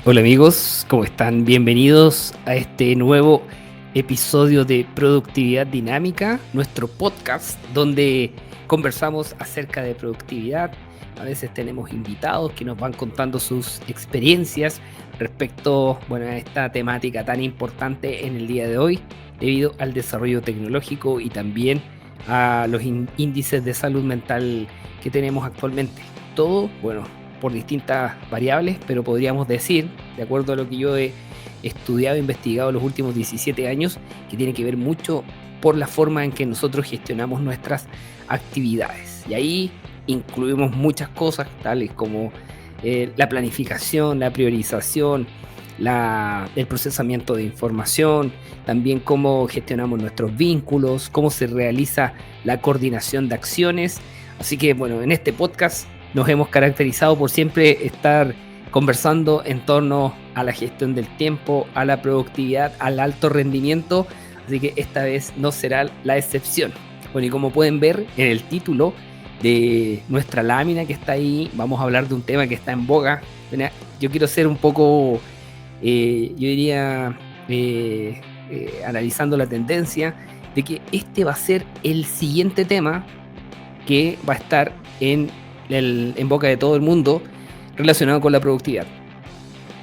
Hola amigos, ¿cómo están? Bienvenidos a este nuevo episodio de Productividad Dinámica, nuestro podcast donde conversamos acerca de productividad. A veces tenemos invitados que nos van contando sus experiencias respecto, a esta temática tan importante en el día de hoy, debido al desarrollo tecnológico y también a los índices de salud mental que tenemos actualmente. Todo, por distintas variables, pero podríamos decir, de acuerdo a lo que yo he estudiado e investigado los últimos 17 años, que tiene que ver mucho por la forma en que nosotros gestionamos nuestras actividades. Y ahí incluimos muchas cosas, tales como la planificación, la priorización, el procesamiento de información, también cómo gestionamos nuestros vínculos, cómo se realiza la coordinación de acciones. Así que, en este podcast nos hemos caracterizado por siempre estar conversando en torno a la gestión del tiempo, a la productividad, al alto rendimiento, así que esta vez no será la excepción. Bueno, y como pueden ver en el título de nuestra lámina que está ahí, vamos a hablar de un tema que está en boga. Yo quiero ser un poco, yo diría, analizando la tendencia de que este va a ser el siguiente tema que va a estar en boca de todo el mundo relacionado con la productividad.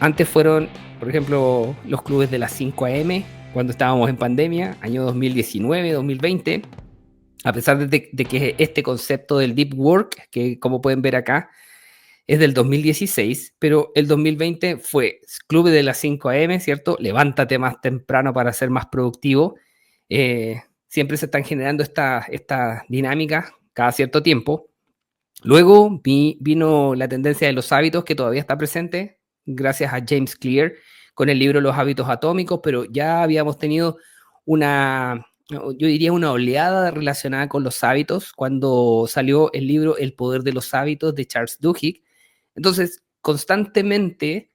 Antes fueron, por ejemplo, los clubes de las 5 a.m., cuando estábamos en pandemia, año 2019, 2020, a pesar de que este concepto del deep work, que como pueden ver acá, es del 2016, pero el 2020 fue club de las 5 a.m., ¿cierto? Levántate más temprano para ser más productivo. Siempre se están generando estas dinámicas cada cierto tiempo. Luego vino la tendencia de los hábitos, que todavía está presente, gracias a James Clear, con el libro Los hábitos atómicos, pero ya habíamos tenido yo diría una oleada relacionada con los hábitos cuando salió el libro El poder de los hábitos de Charles Duhigg. Entonces, constantemente,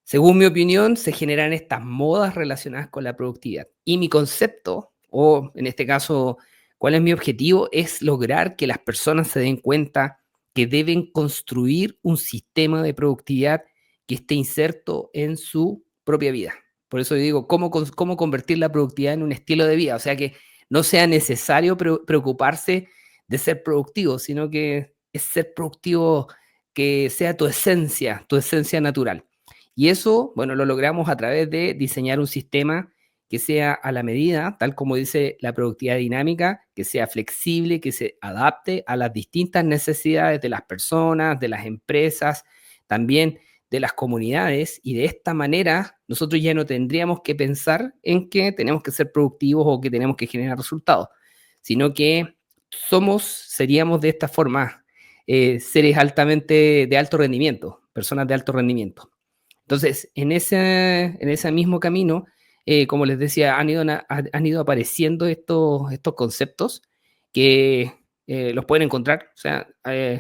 según mi opinión, se generan estas modas relacionadas con la productividad. Y mi concepto, o en este caso, ¿cuál es mi objetivo? Es lograr que las personas se den cuenta que deben construir un sistema de productividad que esté inserto en su propia vida. Por eso yo digo, ¿cómo convertir la productividad en un estilo de vida? O sea, que no sea necesario preocuparse de ser productivo, sino que es ser productivo que sea tu esencia natural. Y eso, lo logramos a través de diseñar un sistema que sea a la medida, tal como dice la productividad dinámica, que sea flexible, que se adapte a las distintas necesidades de las personas, de las empresas, también de las comunidades, y de esta manera nosotros ya no tendríamos que pensar en que tenemos que ser productivos o que tenemos que generar resultados, sino que seríamos de esta forma seres altamente de alto rendimiento, personas de alto rendimiento. Entonces, en ese mismo camino, como les decía, han ido apareciendo estos conceptos que los pueden encontrar. O sea,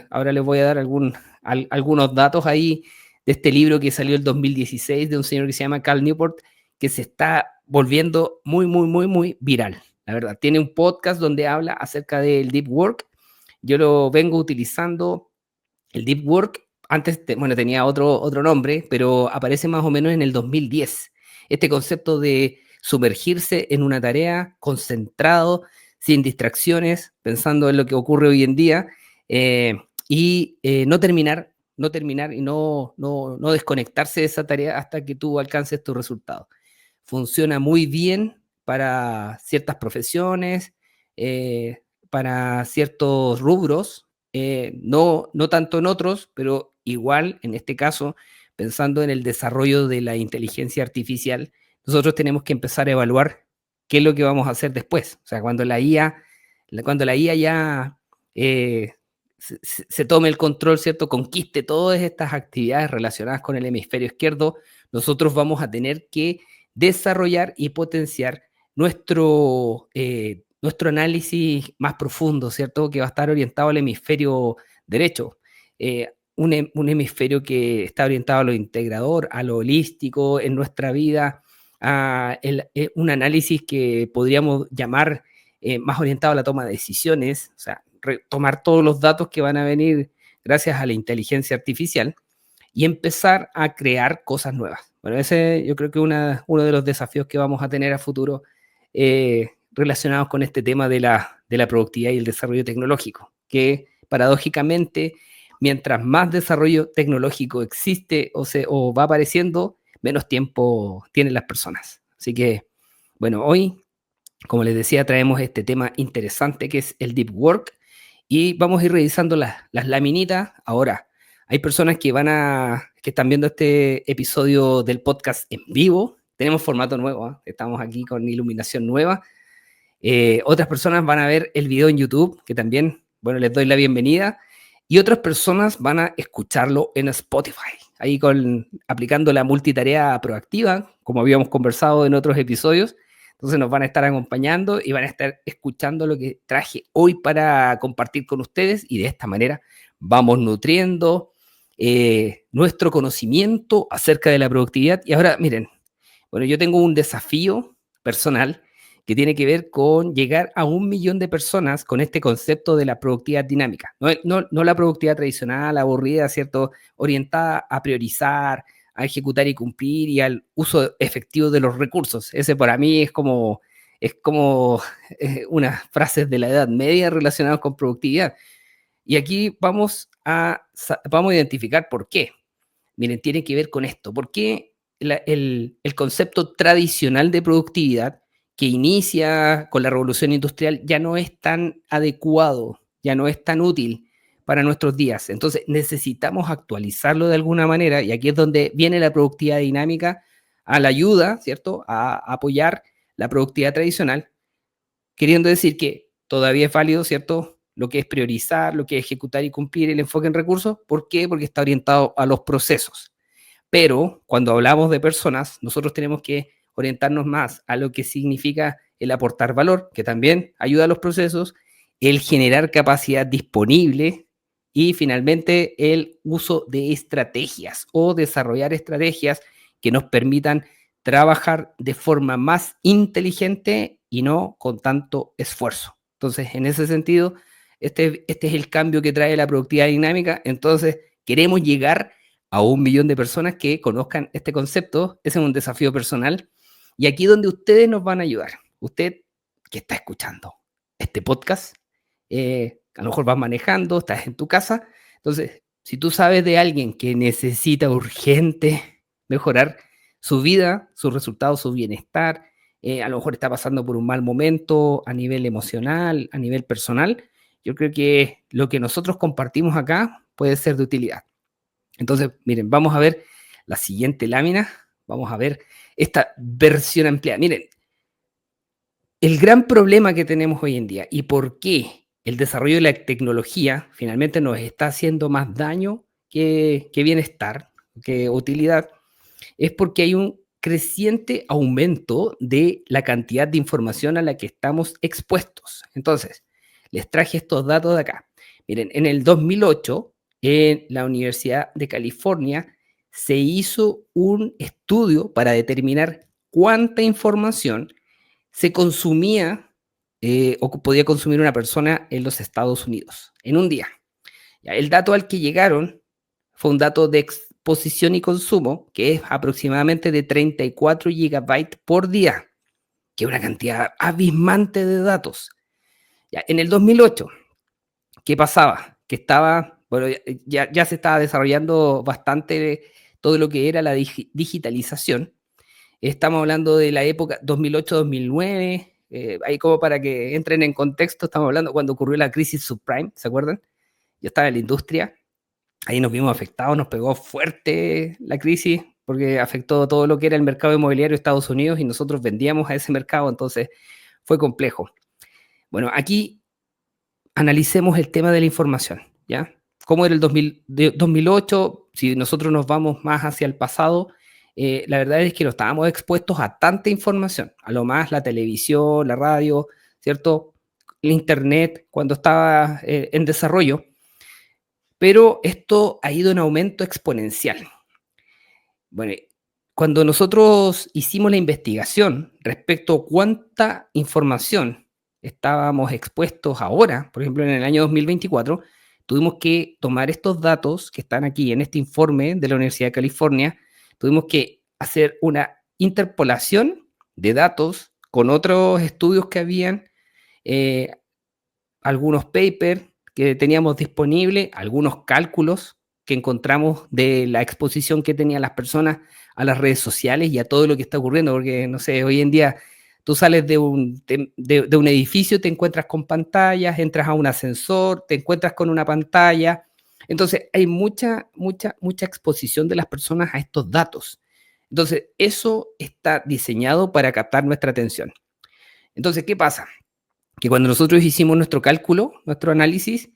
ahora les voy a dar algunos datos ahí de este libro que salió el 2016 de un señor que se llama Cal Newport, que se está volviendo muy, muy, muy, muy viral. La verdad, tiene un podcast donde habla acerca del deep work. Yo lo vengo utilizando, el deep work, antes tenía otro nombre, pero aparece más o menos en el 2010. Este concepto de sumergirse en una tarea concentrado, sin distracciones, pensando en lo que ocurre hoy en día, no terminar y no desconectarse de esa tarea hasta que tú alcances tu resultado. Funciona muy bien para ciertas profesiones, para ciertos rubros, no tanto en otros, pero igual en este caso, pensando en el desarrollo de la inteligencia artificial, nosotros tenemos que empezar a evaluar qué es lo que vamos a hacer después. O sea, cuando la IA ya se tome el control, ¿cierto? Conquiste todas estas actividades relacionadas con el hemisferio izquierdo, nosotros vamos a tener que desarrollar y potenciar nuestro análisis más profundo, ¿cierto? Que va a estar orientado al hemisferio derecho. Un hemisferio que está orientado a lo integrador, a lo holístico en nuestra vida, un análisis que podríamos llamar más orientado a la toma de decisiones, o sea, tomar todos los datos que van a venir gracias a la inteligencia artificial. y empezar a crear cosas nuevas. Bueno, ese yo creo que uno de los desafíos que vamos a tener a futuro relacionados con este tema de la productividad y el desarrollo tecnológico, que paradójicamente, mientras más desarrollo tecnológico existe o va apareciendo, menos tiempo tienen las personas. Así que, bueno, hoy, como les decía, traemos este tema interesante que es el deep work y vamos a ir revisando las laminitas. Ahora, hay personas que están viendo este episodio del podcast en vivo. Tenemos formato nuevo, ¿eh? Estamos aquí con iluminación nueva. Otras personas van a ver el video en YouTube, que también, bueno, les doy la bienvenida. Y otras personas van a escucharlo en Spotify, ahí aplicando la multitarea proactiva, como habíamos conversado en otros episodios. Entonces nos van a estar acompañando y van a estar escuchando lo que traje hoy para compartir con ustedes y de esta manera vamos nutriendo nuestro conocimiento acerca de la productividad. Y ahora, miren, bueno, yo tengo un desafío personal que tiene que ver con llegar a 1 millón de personas con este concepto de la productividad dinámica. No la productividad tradicional, aburrida, ¿cierto? Orientada a priorizar, a ejecutar y cumplir y al uso efectivo de los recursos. Ese para mí es como unas frases de la Edad Media relacionadas con productividad. Y aquí vamos a identificar por qué. Miren, tiene que ver con esto. ¿Por qué el concepto tradicional de productividad que inicia con la revolución industrial ya no es tan adecuado, ya no es tan útil para nuestros días? Entonces necesitamos actualizarlo de alguna manera y aquí es donde viene la productividad dinámica a la ayuda, ¿cierto? A apoyar la productividad tradicional, queriendo decir que todavía es válido, ¿cierto? Lo que es priorizar, lo que es ejecutar y cumplir el enfoque en recursos. ¿Por qué? Porque está orientado a los procesos. Pero cuando hablamos de personas, nosotros tenemos que orientarnos más a lo que significa el aportar valor, que también ayuda a los procesos, el generar capacidad disponible y finalmente el uso de estrategias o desarrollar estrategias que nos permitan trabajar de forma más inteligente y no con tanto esfuerzo. Entonces, en ese sentido, este es el cambio que trae la productividad dinámica. Entonces, queremos llegar a 1 millón de personas que conozcan este concepto. Ese es un desafío personal. Y aquí donde ustedes nos van a ayudar. Usted que está escuchando este podcast, a lo mejor vas manejando, estás en tu casa. Entonces, si tú sabes de alguien que necesita urgente mejorar su vida, sus resultados, su bienestar, a lo mejor está pasando por un mal momento a nivel emocional, a nivel personal, yo creo que lo que nosotros compartimos acá puede ser de utilidad. Entonces, miren, vamos a ver la siguiente lámina, vamos a ver esta versión ampliada. Miren, el gran problema que tenemos hoy en día y por qué el desarrollo de la tecnología finalmente nos está haciendo más daño que bienestar, que utilidad, es porque hay un creciente aumento de la cantidad de información a la que estamos expuestos. Entonces, les traje estos datos de acá. Miren, en el 2008, en la Universidad de California, se hizo un estudio para determinar cuánta información se consumía o podía consumir una persona en los Estados Unidos en un día. Ya, el dato al que llegaron fue un dato de exposición y consumo que es aproximadamente de 34 gigabytes por día, que es una cantidad abismante de datos. Ya, en el 2008, ¿qué pasaba? Que estaba, bueno, ya se estaba desarrollando bastante todo lo que era la digitalización. Estamos hablando de la época 2008-2009, ahí como para que entren en contexto, estamos hablando cuando ocurrió la crisis subprime, ¿se acuerdan? Yo estaba en la industria, ahí nos vimos afectados, nos pegó fuerte la crisis porque afectó todo lo que era el mercado inmobiliario de Estados Unidos y nosotros vendíamos a ese mercado, entonces fue complejo. Bueno, aquí analicemos el tema de la información, ¿ya? ¿Cómo era el 2008? Si nosotros nos vamos más hacia el pasado, la verdad es que no estábamos expuestos a tanta información, a lo más la televisión, la radio, ¿cierto? El internet, cuando estaba en desarrollo, pero esto ha ido en aumento exponencial. Bueno, cuando nosotros hicimos la investigación respecto a cuánta información estábamos expuestos ahora, por ejemplo, en el año 2024, tuvimos que tomar estos datos que están aquí en este informe de la Universidad de California, tuvimos que hacer una interpolación de datos con otros estudios que habían, eh, algunos papers que teníamos disponibles, algunos cálculos que encontramos de la exposición que tenían las personas a las redes sociales y a todo lo que está ocurriendo, porque, no sé, hoy en día tú sales de un edificio, te encuentras con pantallas, entras a un ascensor, te encuentras con una pantalla. Entonces, hay mucha exposición de las personas a estos datos. Entonces, eso está diseñado para captar nuestra atención. Entonces, ¿qué pasa? Que cuando nosotros hicimos nuestro cálculo, nuestro análisis,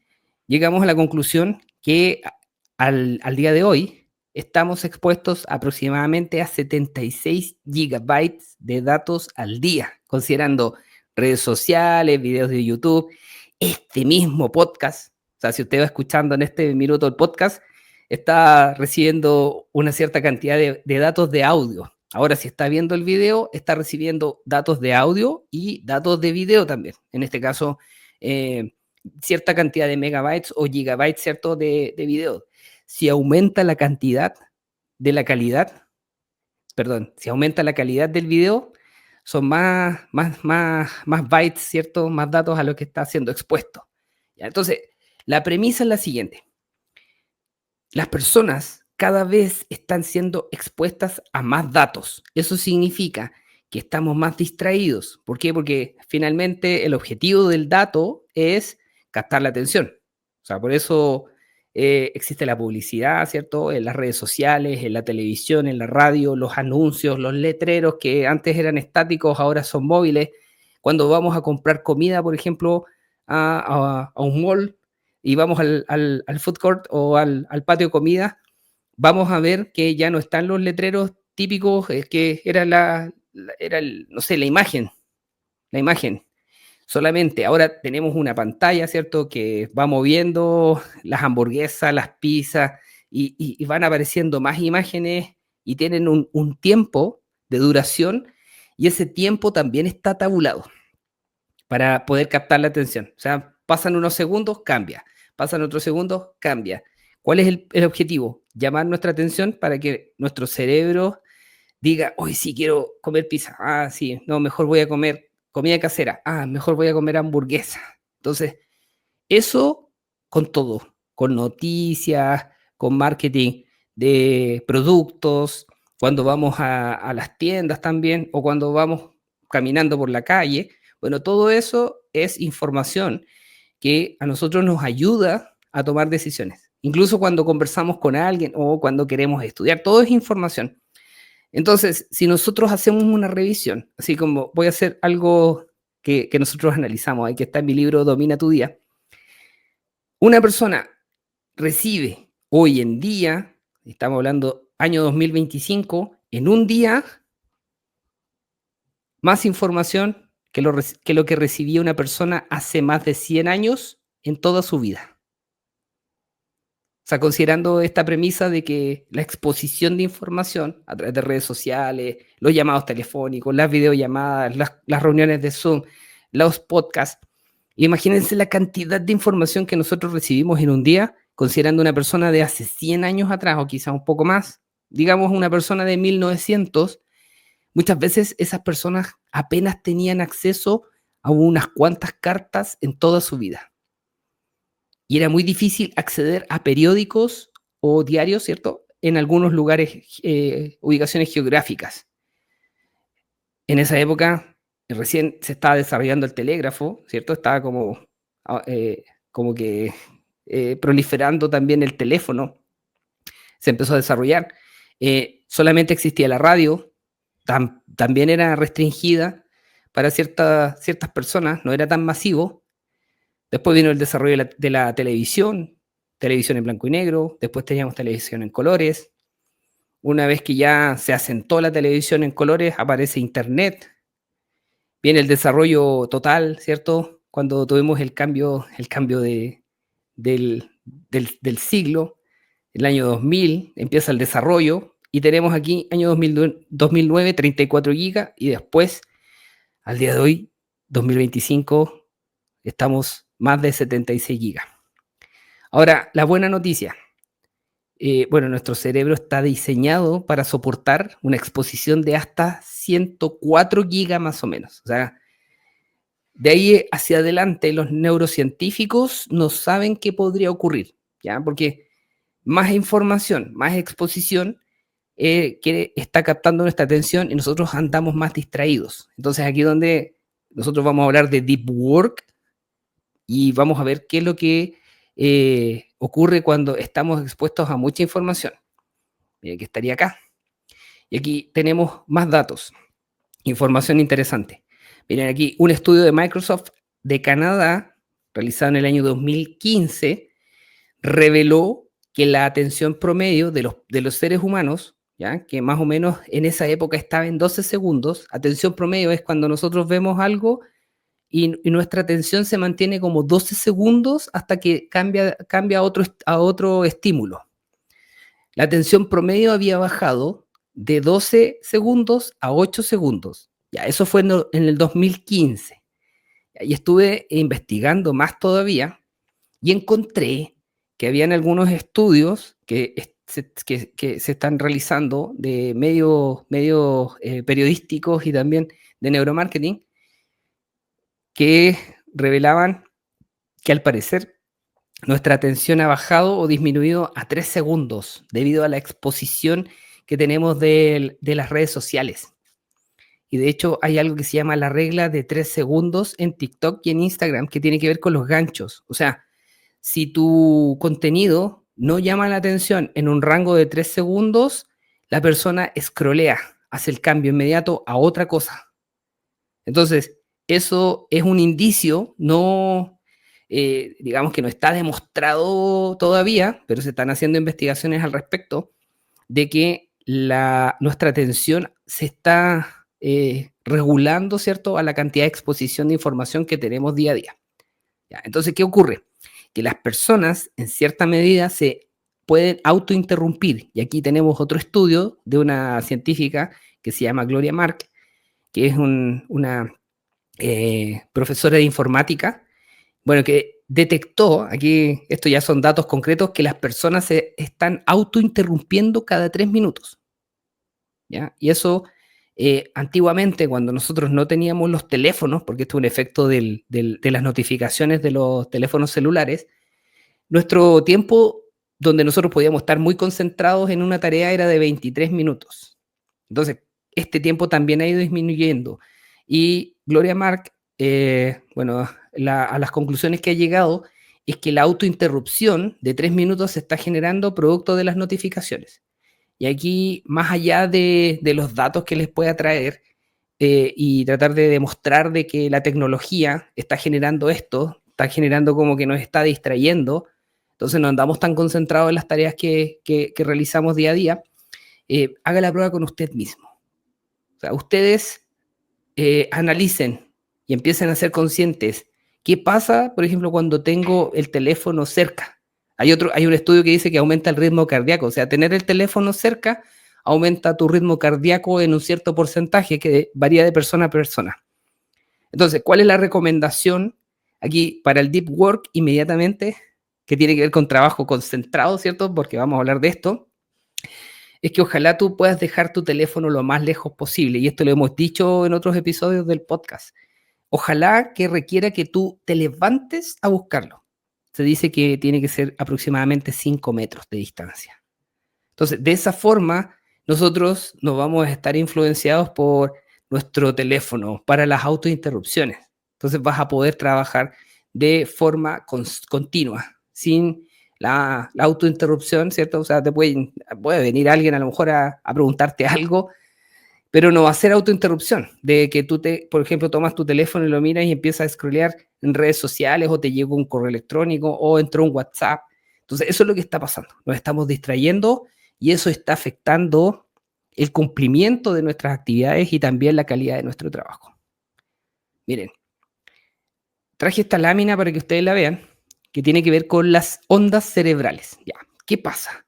llegamos a la conclusión que al día de hoy estamos expuestos aproximadamente a 76 gigabytes de datos al día, considerando redes sociales, videos de YouTube, este mismo podcast. O sea, si usted va escuchando en este minuto el podcast, está recibiendo una cierta cantidad de datos de audio. Ahora, si está viendo el video, está recibiendo datos de audio y datos de video también. En este caso, eh, cierta cantidad de megabytes o gigabytes, ¿cierto?, de video. Si aumenta la cantidad de la calidad, perdón, si aumenta la calidad del video, son más bytes, ¿cierto?, más datos a lo que está siendo expuesto. ¿Ya? Entonces, la premisa es la siguiente. Las personas cada vez están siendo expuestas a más datos. Eso significa que estamos más distraídos. ¿Por qué? Porque finalmente el objetivo del dato es captar la atención. O sea, por eso existe la publicidad, ¿cierto? En las redes sociales, en la televisión, en la radio, los anuncios, los letreros que antes eran estáticos, ahora son móviles. Cuando vamos a comprar comida, por ejemplo, a un mall, y vamos al food court o al patio de comida, vamos a ver que ya no están los letreros típicos, que era no sé, la imagen. Solamente ahora tenemos una pantalla, ¿cierto? Que va moviendo las hamburguesas, las pizzas, y van apareciendo más imágenes y tienen un tiempo de duración, y ese tiempo también está tabulado para poder captar la atención. O sea, pasan unos segundos, cambia. Pasan otros segundos, cambia. ¿Cuál es el objetivo? Llamar nuestra atención para que nuestro cerebro diga, hoy sí quiero comer pizza. Ah, sí, no, mejor voy a comer comida casera. Ah, mejor voy a comer hamburguesa. Entonces, eso con todo, con noticias, con marketing de productos, cuando vamos a las tiendas también, o cuando vamos caminando por la calle. Bueno, todo eso es información que a nosotros nos ayuda a tomar decisiones. Incluso cuando conversamos con alguien o cuando queremos estudiar, todo es información. Entonces, si nosotros hacemos una revisión, así como voy a hacer algo que nosotros analizamos, que está en mi libro Domina tu Día, una persona recibe hoy en día, estamos hablando año 2025, en un día, más información que lo que recibía una persona hace más de 100 años en toda su vida. O sea, considerando esta premisa de que la exposición de información a través de redes sociales, los llamados telefónicos, las videollamadas, las reuniones de Zoom, los podcasts, imagínense la cantidad de información que nosotros recibimos en un día, considerando una persona de hace 100 años atrás o quizá un poco más, digamos una persona de 1900, muchas veces esas personas apenas tenían acceso a unas cuantas cartas en toda su vida. Y era muy difícil acceder a periódicos o diarios, ¿cierto? En algunos lugares, ubicaciones geográficas. En esa época recién se estaba desarrollando el telégrafo, ¿cierto? Estaba como que proliferando también el teléfono. Se empezó a desarrollar. Solamente existía la radio, también era restringida para ciertas personas, no era tan masivo. Después vino el desarrollo de la televisión en blanco y negro, después teníamos televisión en colores. Una vez que ya se asentó la televisión en colores, aparece Internet. Viene el desarrollo total, ¿cierto? Cuando tuvimos el cambio del siglo, el año 2000, empieza el desarrollo, y tenemos aquí, año 2009, 34 gigas, y después, al día de hoy, 2025, estamos más de 76 gigas. Ahora, la buena noticia. Bueno, nuestro cerebro está diseñado para soportar una exposición de hasta 104 gigas más o menos. O sea, de ahí hacia adelante los neurocientíficos no saben qué podría ocurrir, ¿ya? Porque más información, más exposición que está captando nuestra atención y nosotros andamos más distraídos. Entonces aquí es donde nosotros vamos a hablar de deep work y vamos a ver qué es lo que ocurre cuando estamos expuestos a mucha información. Mira, que estaría acá. Y aquí tenemos más datos, información interesante. Miren aquí, un estudio de Microsoft de Canadá, realizado en el año 2015, reveló que la atención promedio de los seres humanos, ¿ya? Que más o menos en esa época estaba en 12 segundos, atención promedio es cuando nosotros vemos algo y nuestra atención se mantiene como 12 segundos hasta que cambia a otro estímulo. La atención promedio había bajado de 12 segundos a 8 segundos. Ya, eso fue en el 2015. Y estuve investigando más todavía y encontré que habían algunos estudios que se están realizando de medios periodísticos y también de neuromarketing que revelaban que al parecer nuestra atención ha bajado o disminuido a 3 segundos debido a la exposición que tenemos de las redes sociales. Y de hecho hay algo que se llama la regla de 3 segundos en TikTok y en Instagram que tiene que ver con los ganchos. O sea, si tu contenido no llama la atención en un rango de 3 segundos, la persona scrollea, hace el cambio inmediato a otra cosa. Entonces, eso es un indicio, no, digamos que no está demostrado todavía, pero se están haciendo investigaciones al respecto, de que nuestra atención se está regulando, ¿cierto?, a la cantidad de exposición de información que tenemos día a día. ¿Ya? Entonces, ¿qué ocurre? Que las personas, en cierta medida, se pueden autointerrumpir. Y aquí tenemos otro estudio de una científica que se llama Gloria Mark, que es una profesora de informática, bueno, que detectó, aquí esto ya son datos concretos, que las personas se están autointerrumpiendo cada 3 minutos. ¿Ya? Y eso antiguamente, cuando nosotros no teníamos los teléfonos, porque esto es un efecto de las notificaciones de los teléfonos celulares, nuestro tiempo donde nosotros podíamos estar muy concentrados en una tarea era de 23 minutos. Entonces, este tiempo también ha ido disminuyendo. Y Gloria Mark, bueno, a las conclusiones que ha llegado es que la autointerrupción de 3 minutos se está generando producto de las notificaciones. Y aquí, más allá de los datos que les pueda traer y tratar de demostrar de que la tecnología está generando esto, está generando como que nos está distrayendo, entonces no andamos tan concentrados en las tareas que realizamos día a día, haga la prueba con usted mismo. O sea, ustedes analicen y empiecen a ser conscientes. ¿Qué pasa, por ejemplo, cuando tengo el teléfono cerca? Hay un estudio que dice que aumenta el ritmo cardíaco, o sea, tener el teléfono cerca aumenta tu ritmo cardíaco en un cierto porcentaje que varía de persona a persona. Entonces, ¿cuál es la recomendación aquí para el deep work inmediatamente? Que tiene que ver con trabajo concentrado, ¿cierto? Porque vamos a hablar de esto. Es que ojalá tú puedas dejar tu teléfono lo más lejos posible. Y esto lo hemos dicho en otros episodios del podcast. Ojalá que requiera que tú te levantes a buscarlo. Se dice que tiene que ser aproximadamente 5 metros de distancia. Entonces, de esa forma, nosotros nos vamos a estar influenciados por nuestro teléfono para las autointerrupciones. Entonces, vas a poder trabajar de forma continua, sin la autointerrupción, ¿cierto? O sea, puede venir alguien a lo mejor a preguntarte algo, pero no va a ser autointerrupción, de que tú, por ejemplo, tomas tu teléfono y lo miras y empiezas a scrollear en redes sociales o te llega un correo electrónico o entró un WhatsApp. Entonces, eso es lo que está pasando. Nos estamos distrayendo y eso está afectando el cumplimiento de nuestras actividades y también la calidad de nuestro trabajo. Miren, traje esta lámina para que ustedes la vean, que tiene que ver con las ondas cerebrales. Ya, ¿qué pasa?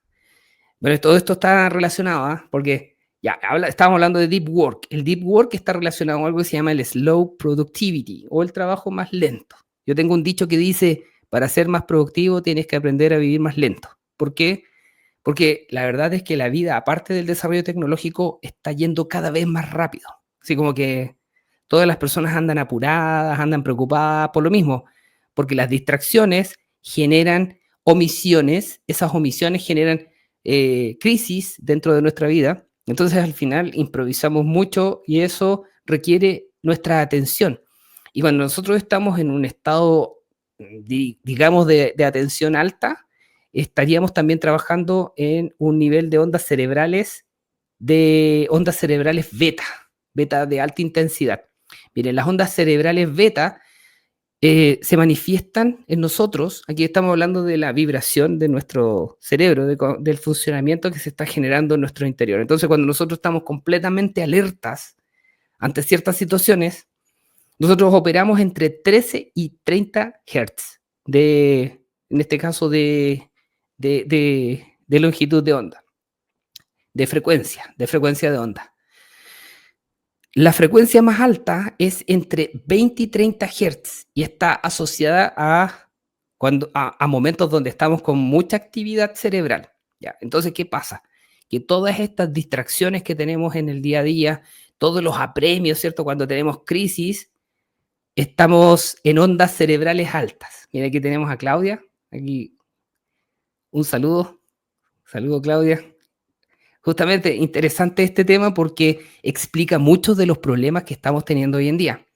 Bueno, todo esto está relacionado, ¿eh? Porque ya, estábamos hablando de deep work. El deep work está relacionado con algo que se llama el slow productivity o el trabajo más lento. Yo tengo un dicho que dice, para ser más productivo tienes que aprender a vivir más lento. ¿Por qué? Porque la verdad es que la vida, aparte del desarrollo tecnológico, está yendo cada vez más rápido. Así como que todas las personas andan apuradas, andan preocupadas por lo mismo, porque las distracciones generan omisiones, esas omisiones generan crisis dentro de nuestra vida, entonces al final improvisamos mucho y eso requiere nuestra atención. Y cuando nosotros estamos en un estado, digamos, de atención alta, estaríamos también trabajando en un nivel de ondas cerebrales beta, beta de alta intensidad. Miren, las ondas cerebrales beta se manifiestan en nosotros. Aquí estamos hablando de la vibración de nuestro cerebro, del funcionamiento que se está generando en nuestro interior. Entonces, cuando nosotros estamos completamente alertas ante ciertas situaciones, nosotros operamos entre 13 y 30 Hz en este caso, de longitud de onda, de frecuencia de onda. La frecuencia más alta es entre 20 y 30 Hz y está asociada a momentos donde estamos con mucha actividad cerebral. ¿Ya? Entonces, ¿qué pasa? Que todas estas distracciones que tenemos en el día a día, todos los apremios, ¿cierto? Cuando tenemos crisis, estamos en ondas cerebrales altas. Mira, aquí tenemos a Claudia. Aquí un saludo. Saludo, Claudia. Justamente interesante este tema porque explica muchos de los problemas que estamos teniendo hoy en día.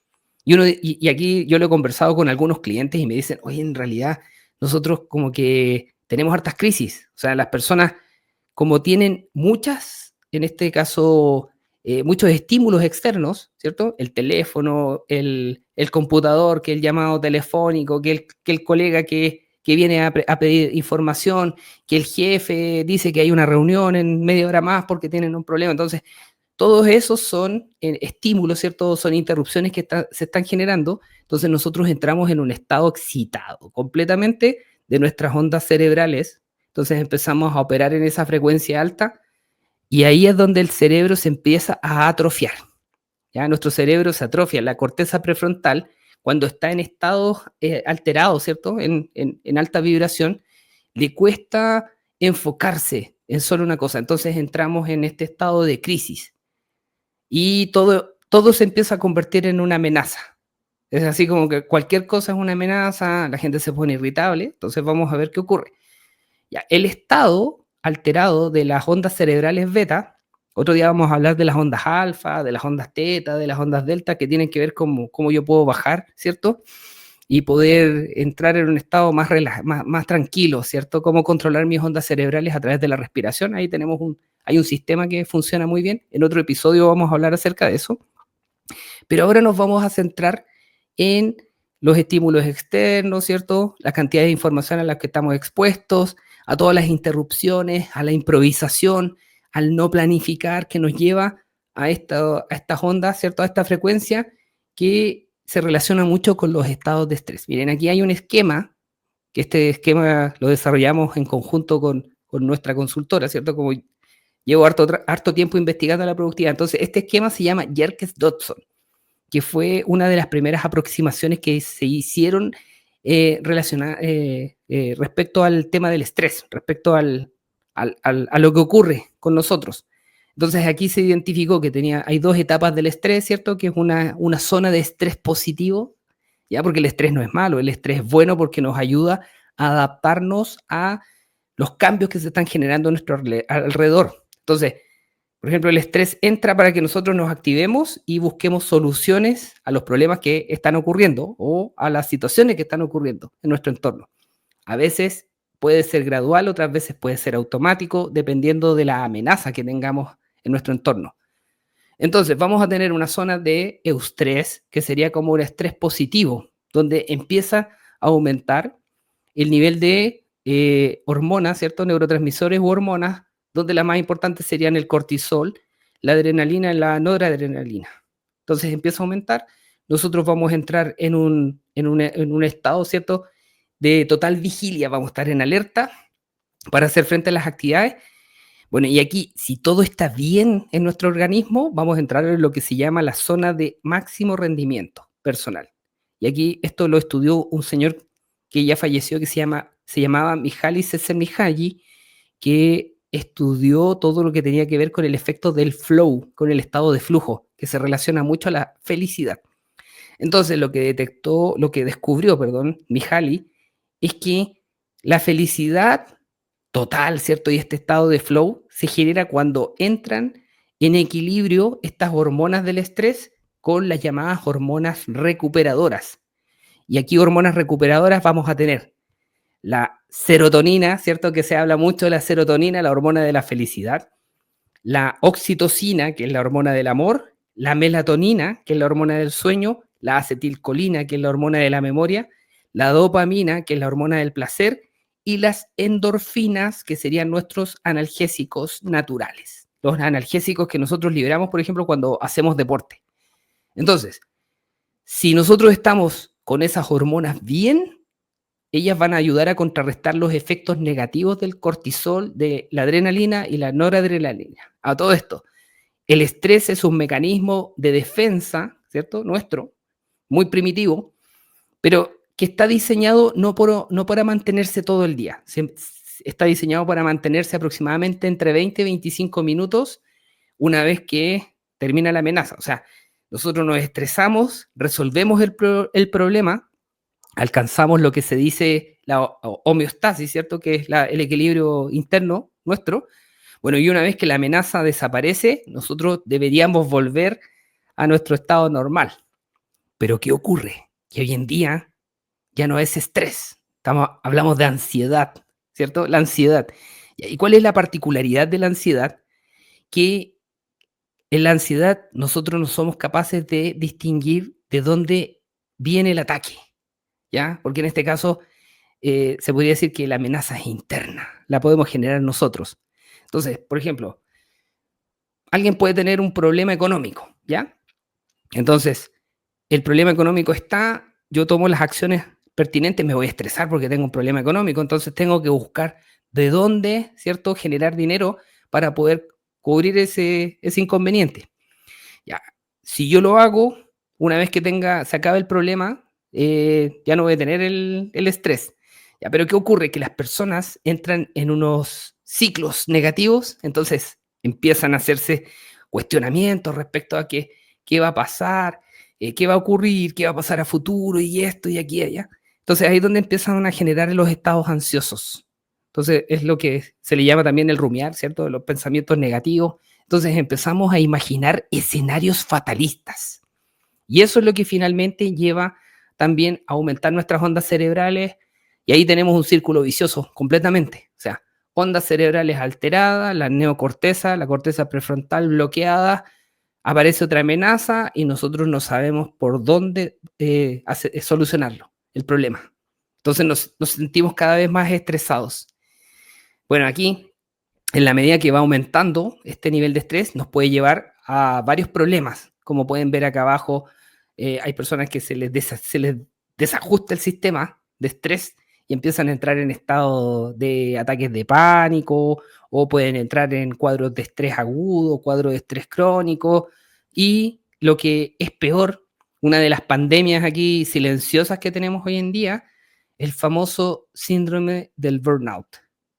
Y aquí yo lo he conversado con algunos clientes y me dicen, oye, en realidad nosotros como que tenemos hartas crisis. O sea, las personas como tienen muchas, en este caso, muchos estímulos externos, ¿cierto? El teléfono, el computador, que el llamado telefónico, que el colega que viene a pedir información, que el jefe dice que hay una reunión en media hora más porque tienen un problema. Entonces, todos esos son estímulos, ¿cierto? Son interrupciones que se están generando. Entonces, nosotros entramos en un estado excitado completamente de nuestras ondas cerebrales. Entonces, empezamos a operar en esa frecuencia alta y ahí es donde el cerebro se empieza a atrofiar. ¿Ya? Nuestro cerebro se atrofia, la corteza prefrontal, cuando está en estados alterados, ¿cierto? En alta vibración, le cuesta enfocarse en solo una cosa. Entonces entramos en este estado de crisis y todo se empieza a convertir en una amenaza. Es así como que cualquier cosa es una amenaza, la gente se pone irritable, entonces vamos a ver qué ocurre. Ya, el estado alterado de las ondas cerebrales beta, otro día vamos a hablar de las ondas alfa, de las ondas teta, de las ondas delta, que tienen que ver con cómo yo puedo bajar, ¿cierto? Y poder entrar en un estado más tranquilo, ¿cierto? Cómo controlar mis ondas cerebrales a través de la respiración. Ahí hay un sistema que funciona muy bien. En otro episodio vamos a hablar acerca de eso. Pero ahora nos vamos a centrar en los estímulos externos, ¿cierto? La cantidad de información a la que estamos expuestos, a todas las interrupciones, a la improvisación, al no planificar que nos lleva a estas ondas, ¿cierto? A esta frecuencia que se relaciona mucho con los estados de estrés. Miren, aquí hay un esquema, que este esquema lo desarrollamos en conjunto con nuestra consultora, ¿cierto? Como llevo harto tiempo investigando la productividad. Entonces, este esquema se llama Yerkes-Dodson, que fue una de las primeras aproximaciones que se hicieron respecto al tema del estrés, respecto a lo que ocurre con nosotros. Entonces aquí se identificó que hay dos etapas del estrés, ¿cierto? Que es una zona de estrés positivo, ya porque el estrés no es malo, el estrés es bueno porque nos ayuda a adaptarnos a los cambios que se están generando a nuestro alrededor. Entonces, por ejemplo, el estrés entra para que nosotros nos activemos y busquemos soluciones a los problemas que están ocurriendo o a las situaciones que están ocurriendo en nuestro entorno. A veces puede ser gradual, otras veces puede ser automático, dependiendo de la amenaza que tengamos en nuestro entorno. Entonces, vamos a tener una zona de eustrés, que sería como un estrés positivo, donde empieza a aumentar el nivel de hormonas, ¿cierto? Neurotransmisores u hormonas, donde las más importantes serían el cortisol, la adrenalina y la noradrenalina. Entonces empieza a aumentar, nosotros vamos a entrar en un estado, ¿cierto?, de total vigilia, vamos a estar en alerta para hacer frente a las actividades. Bueno, y aquí, si todo está bien en nuestro organismo, vamos a entrar en lo que se llama la zona de máximo rendimiento personal. Y aquí esto lo estudió un señor que ya falleció, que se llamaba Mihaly Csikszentmihalyi, que estudió todo lo que tenía que ver con el efecto del flow, con el estado de flujo, que se relaciona mucho a la felicidad. Entonces, lo que descubrió, perdón, Mihaly, es que la felicidad total, ¿cierto? Y este estado de flow se genera cuando entran en equilibrio estas hormonas del estrés con las llamadas hormonas recuperadoras. Y aquí hormonas recuperadoras vamos a tener la serotonina, ¿cierto? Que se habla mucho de la serotonina, la hormona de la felicidad, la oxitocina, que es la hormona del amor, la melatonina, que es la hormona del sueño, la acetilcolina, que es la hormona de la memoria, la dopamina, que es la hormona del placer, y las endorfinas, que serían nuestros analgésicos naturales. Los analgésicos que nosotros liberamos, por ejemplo, cuando hacemos deporte. Entonces, si nosotros estamos con esas hormonas bien, ellas van a ayudar a contrarrestar los efectos negativos del cortisol, de la adrenalina y la noradrenalina. A todo esto, el estrés es un mecanismo de defensa, ¿cierto? Nuestro, muy primitivo, pero que está diseñado no para mantenerse todo el día. Está diseñado para mantenerse aproximadamente entre 20 y 25 minutos una vez que termina la amenaza. O sea, nosotros nos estresamos, resolvemos el problema, alcanzamos lo que se dice la homeostasis, ¿cierto? Que es el equilibrio interno nuestro. Bueno, y una vez que la amenaza desaparece, nosotros deberíamos volver a nuestro estado normal. Pero ¿qué ocurre? Que hoy en día ya no es estrés, hablamos de ansiedad, ¿cierto? La ansiedad. ¿Y cuál es la particularidad de la ansiedad? Que en la ansiedad nosotros no somos capaces de distinguir de dónde viene el ataque, ¿ya? Porque en este caso se podría decir que la amenaza es interna, la podemos generar nosotros. Entonces, por ejemplo, alguien puede tener un problema económico, ¿ya? Entonces, el problema económico está, yo tomo las acciones pertinentes, me voy a estresar porque tengo un problema económico, entonces tengo que buscar de dónde, ¿cierto?, generar dinero para poder cubrir ese inconveniente. Ya, si yo lo hago, una vez que se acabe el problema, ya no voy a tener el estrés. Ya, pero ¿qué ocurre? Que las personas entran en unos ciclos negativos, entonces empiezan a hacerse cuestionamientos respecto a qué va a pasar, qué va a ocurrir, qué va a pasar a futuro y esto y aquí y allá. Entonces ahí es donde empiezan a generar los estados ansiosos. Entonces es lo que se le llama también el rumiar, ¿cierto? Los pensamientos negativos. Entonces empezamos a imaginar escenarios fatalistas. Y eso es lo que finalmente lleva también a aumentar nuestras ondas cerebrales y ahí tenemos un círculo vicioso completamente. O sea, ondas cerebrales alteradas, la neocorteza, la corteza prefrontal bloqueada, aparece otra amenaza y nosotros no sabemos por dónde solucionarlo, el problema. Entonces nos sentimos cada vez más estresados. Bueno, aquí, en la medida que va aumentando este nivel de estrés, nos puede llevar a varios problemas. Como pueden ver acá abajo, hay personas que se les desajusta el sistema de estrés y empiezan a entrar en estado de ataques de pánico o pueden entrar en cuadros de estrés agudo, cuadros de estrés crónico y lo que es peor, una de las pandemias aquí silenciosas que tenemos hoy en día, el famoso síndrome del burnout.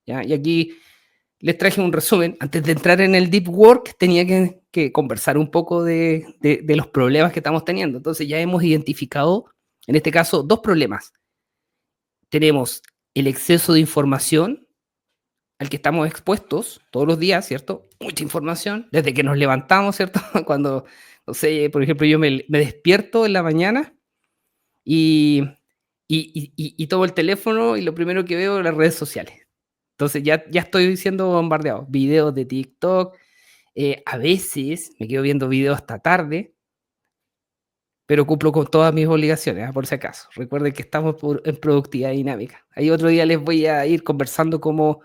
¿Ya? Y aquí les traje un resumen. Antes de entrar en el deep work, tenía que conversar un poco de los problemas que estamos teniendo. Entonces ya hemos identificado, en este caso, dos problemas. Tenemos el exceso de información al que estamos expuestos todos los días, ¿cierto? Mucha información, desde que nos levantamos, ¿cierto? Cuando, no sé, por ejemplo, yo me despierto en la mañana y tomo el teléfono y lo primero que veo es las redes sociales. Entonces ya estoy siendo bombardeado. Videos de TikTok, a veces me quedo viendo videos hasta tarde, pero cumplo con todas mis obligaciones, por si acaso. Recuerden que estamos en productividad dinámica. Ahí otro día les voy a ir conversando cómo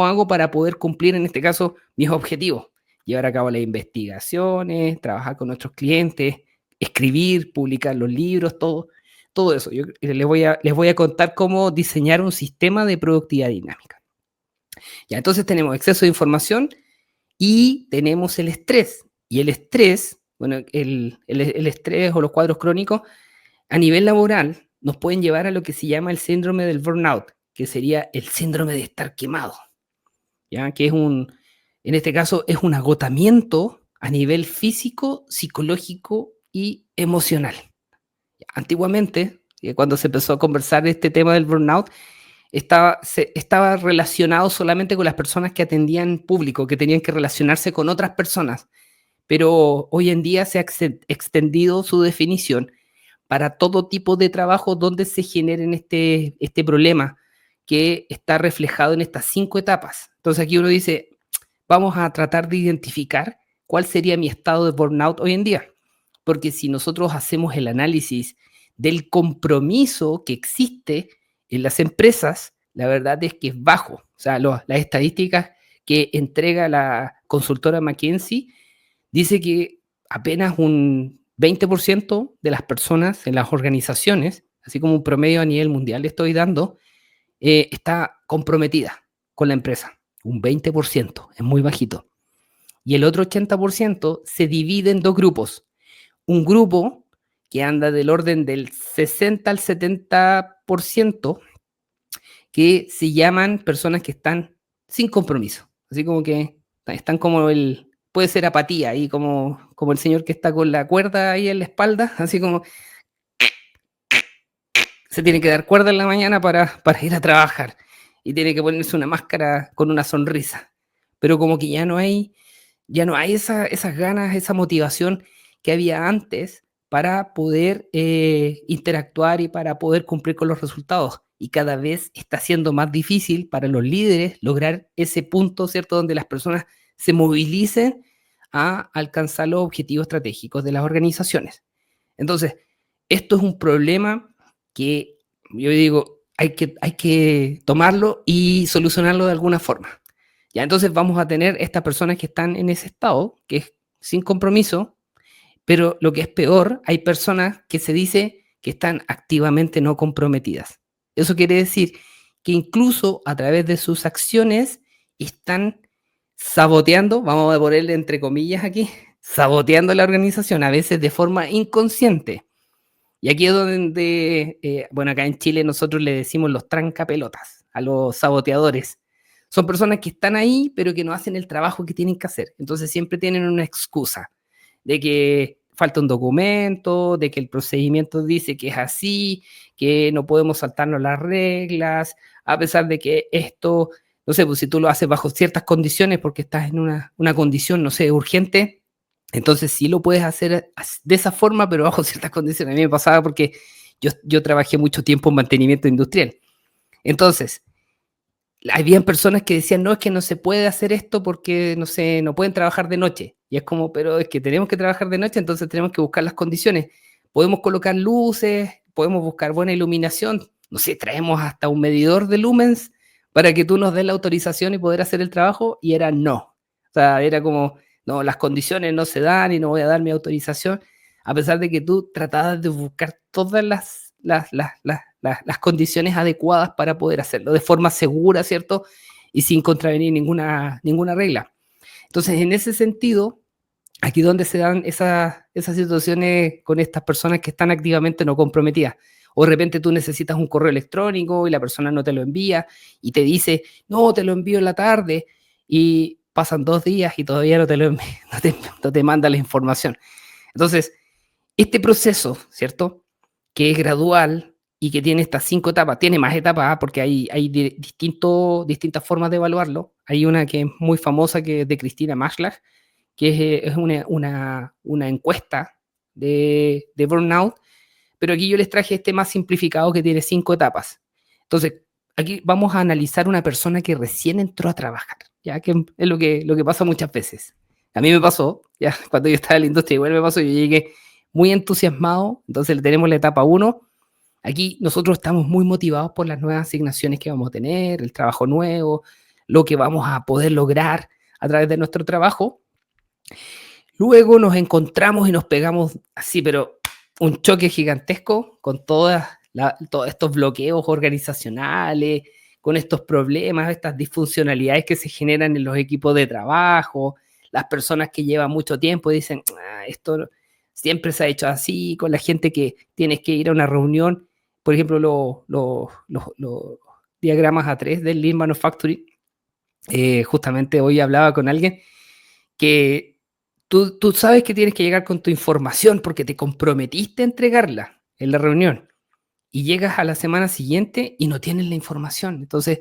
hago para poder cumplir, en este caso, mis objetivos. Llevar a cabo las investigaciones, trabajar con nuestros clientes, escribir, publicar los libros, todo eso. Yo les voy a contar cómo diseñar un sistema de productividad dinámica. Ya, entonces tenemos exceso de información y tenemos el estrés. Y el estrés, bueno, el estrés o los cuadros crónicos a nivel laboral nos pueden llevar a lo que se llama el síndrome del burnout, que sería el síndrome de estar quemado, ¿ya? Que en este caso, es un agotamiento a nivel físico, psicológico y emocional. Antiguamente, cuando se empezó a conversar este tema del burnout, estaba relacionado solamente con las personas que atendían público, que tenían que relacionarse con otras personas. Pero hoy en día se ha extendido su definición para todo tipo de trabajo donde se generen este problema que está reflejado en estas 5 etapas. Entonces aquí uno dice, vamos a tratar de identificar cuál sería mi estado de burnout hoy en día. Porque si nosotros hacemos el análisis del compromiso que existe en las empresas, la verdad es que es bajo. O sea, las estadísticas que entrega la consultora McKinsey dice que apenas un 20% de las personas en las organizaciones, así como un promedio a nivel mundial le estoy dando, está comprometida con la empresa. Un 20%, es muy bajito. Y el otro 80% se divide en 2 grupos. Un grupo que anda del orden del 60 al 70%, que se llaman personas que están sin compromiso. Así como que están como puede ser apatía, ahí como el señor que está con la cuerda ahí en la espalda, así como se tiene que dar cuerda en la mañana para ir a trabajar y tiene que ponerse una máscara con una sonrisa. Pero como que ya no hay esas ganas, esa motivación que había antes para poder interactuar y para poder cumplir con los resultados. Y cada vez está siendo más difícil para los líderes lograr ese punto, ¿cierto?, donde las personas se movilicen a alcanzar los objetivos estratégicos de las organizaciones. Entonces, esto es un problema que yo digo, hay que tomarlo y solucionarlo de alguna forma. Ya, entonces vamos a tener estas personas que están en ese estado, que es sin compromiso, pero lo que es peor, hay personas que se dice que están activamente no comprometidas. Eso quiere decir que incluso a través de sus acciones están saboteando, vamos a ponerle entre comillas aquí, saboteando la organización, a veces de forma inconsciente. Y aquí es donde, bueno, acá en Chile nosotros le decimos los trancapelotas, a los saboteadores. Son personas que están ahí, pero que no hacen el trabajo que tienen que hacer. Entonces siempre tienen una excusa de que falta un documento, de que el procedimiento dice que es así, que no podemos saltarnos las reglas, a pesar de que esto, no sé, pues si tú lo haces bajo ciertas condiciones porque estás en una condición, no sé, urgente, entonces sí lo puedes hacer de esa forma, pero bajo ciertas condiciones. A mí me pasaba porque yo trabajé mucho tiempo en mantenimiento industrial. Entonces, habían personas que decían, no, es que no se puede hacer esto porque, no sé, no pueden trabajar de noche. Y es como, pero es que tenemos que trabajar de noche, entonces tenemos que buscar las condiciones. Podemos colocar luces, podemos buscar buena iluminación. No sé, traemos hasta un medidor de lumens para que tú nos des la autorización y poder hacer el trabajo. Y era no. O sea, era como, no, las condiciones no se dan y no voy a dar mi autorización. A pesar de que tú tratabas de buscar todas las condiciones adecuadas para poder hacerlo de forma segura, ¿cierto? Y sin contravenir ninguna regla. Entonces, en ese sentido, aquí donde se dan esas situaciones con estas personas que están activamente no comprometidas. O de repente tú necesitas un correo electrónico y la persona no te lo envía y te dice, no, te lo envío en la tarde y pasan 2 días y todavía no te lo envía, no te manda la información. Entonces, este proceso, ¿cierto?, que es gradual y que tiene estas 5 etapas, tiene más etapas, porque hay distintas formas de evaluarlo. Hay una que es muy famosa, que es de Cristina Maslach, que es una encuesta de burnout, pero aquí yo les traje este más simplificado que tiene 5 etapas. Entonces, aquí vamos a analizar una persona que recién entró a trabajar, ya que es lo que pasa muchas veces. A mí me pasó, ya cuando yo estaba en la industria, igual me pasó, yo llegué muy entusiasmado, entonces tenemos la etapa 1. Aquí nosotros estamos muy motivados por las nuevas asignaciones que vamos a tener, el trabajo nuevo, lo que vamos a poder lograr a través de nuestro trabajo. Luego nos encontramos y nos pegamos así, pero un choque gigantesco con todos estos bloqueos organizacionales, con estos problemas, estas disfuncionalidades que se generan en los equipos de trabajo, las personas que llevan mucho tiempo y dicen, esto siempre se ha hecho así, con la gente que tienes que ir a una reunión por ejemplo, los diagramas A3 del Lean Manufacturing. Justamente hoy hablaba con alguien que tú sabes que tienes que llegar con tu información porque te comprometiste a entregarla en la reunión y llegas a la semana siguiente y no tienes la información. Entonces,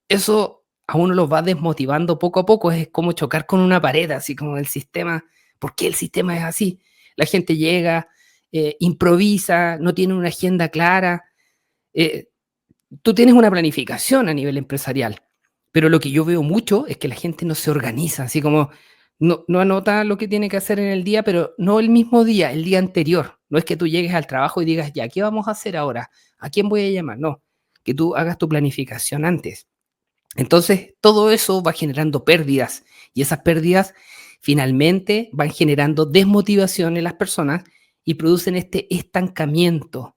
eso a uno lo va desmotivando poco a poco, es como chocar con una pared, así como el sistema. ¿Por qué el sistema es así? La gente llega, improvisa, no tiene una agenda clara. eh, Tú tienes una planificación a nivel empresarial, pero lo que yo veo mucho es que la gente no se organiza, así como no anota lo que tiene que hacer en el día, pero no el mismo día, el día anterior. No es que tú llegues al trabajo y digas, ya, ¿qué vamos a hacer ahora? ¿A quién voy a llamar? No, que tú hagas tu planificación antes. Entonces, todo eso va generando pérdidas y esas pérdidas finalmente van generando desmotivación en las personas y producen este estancamiento,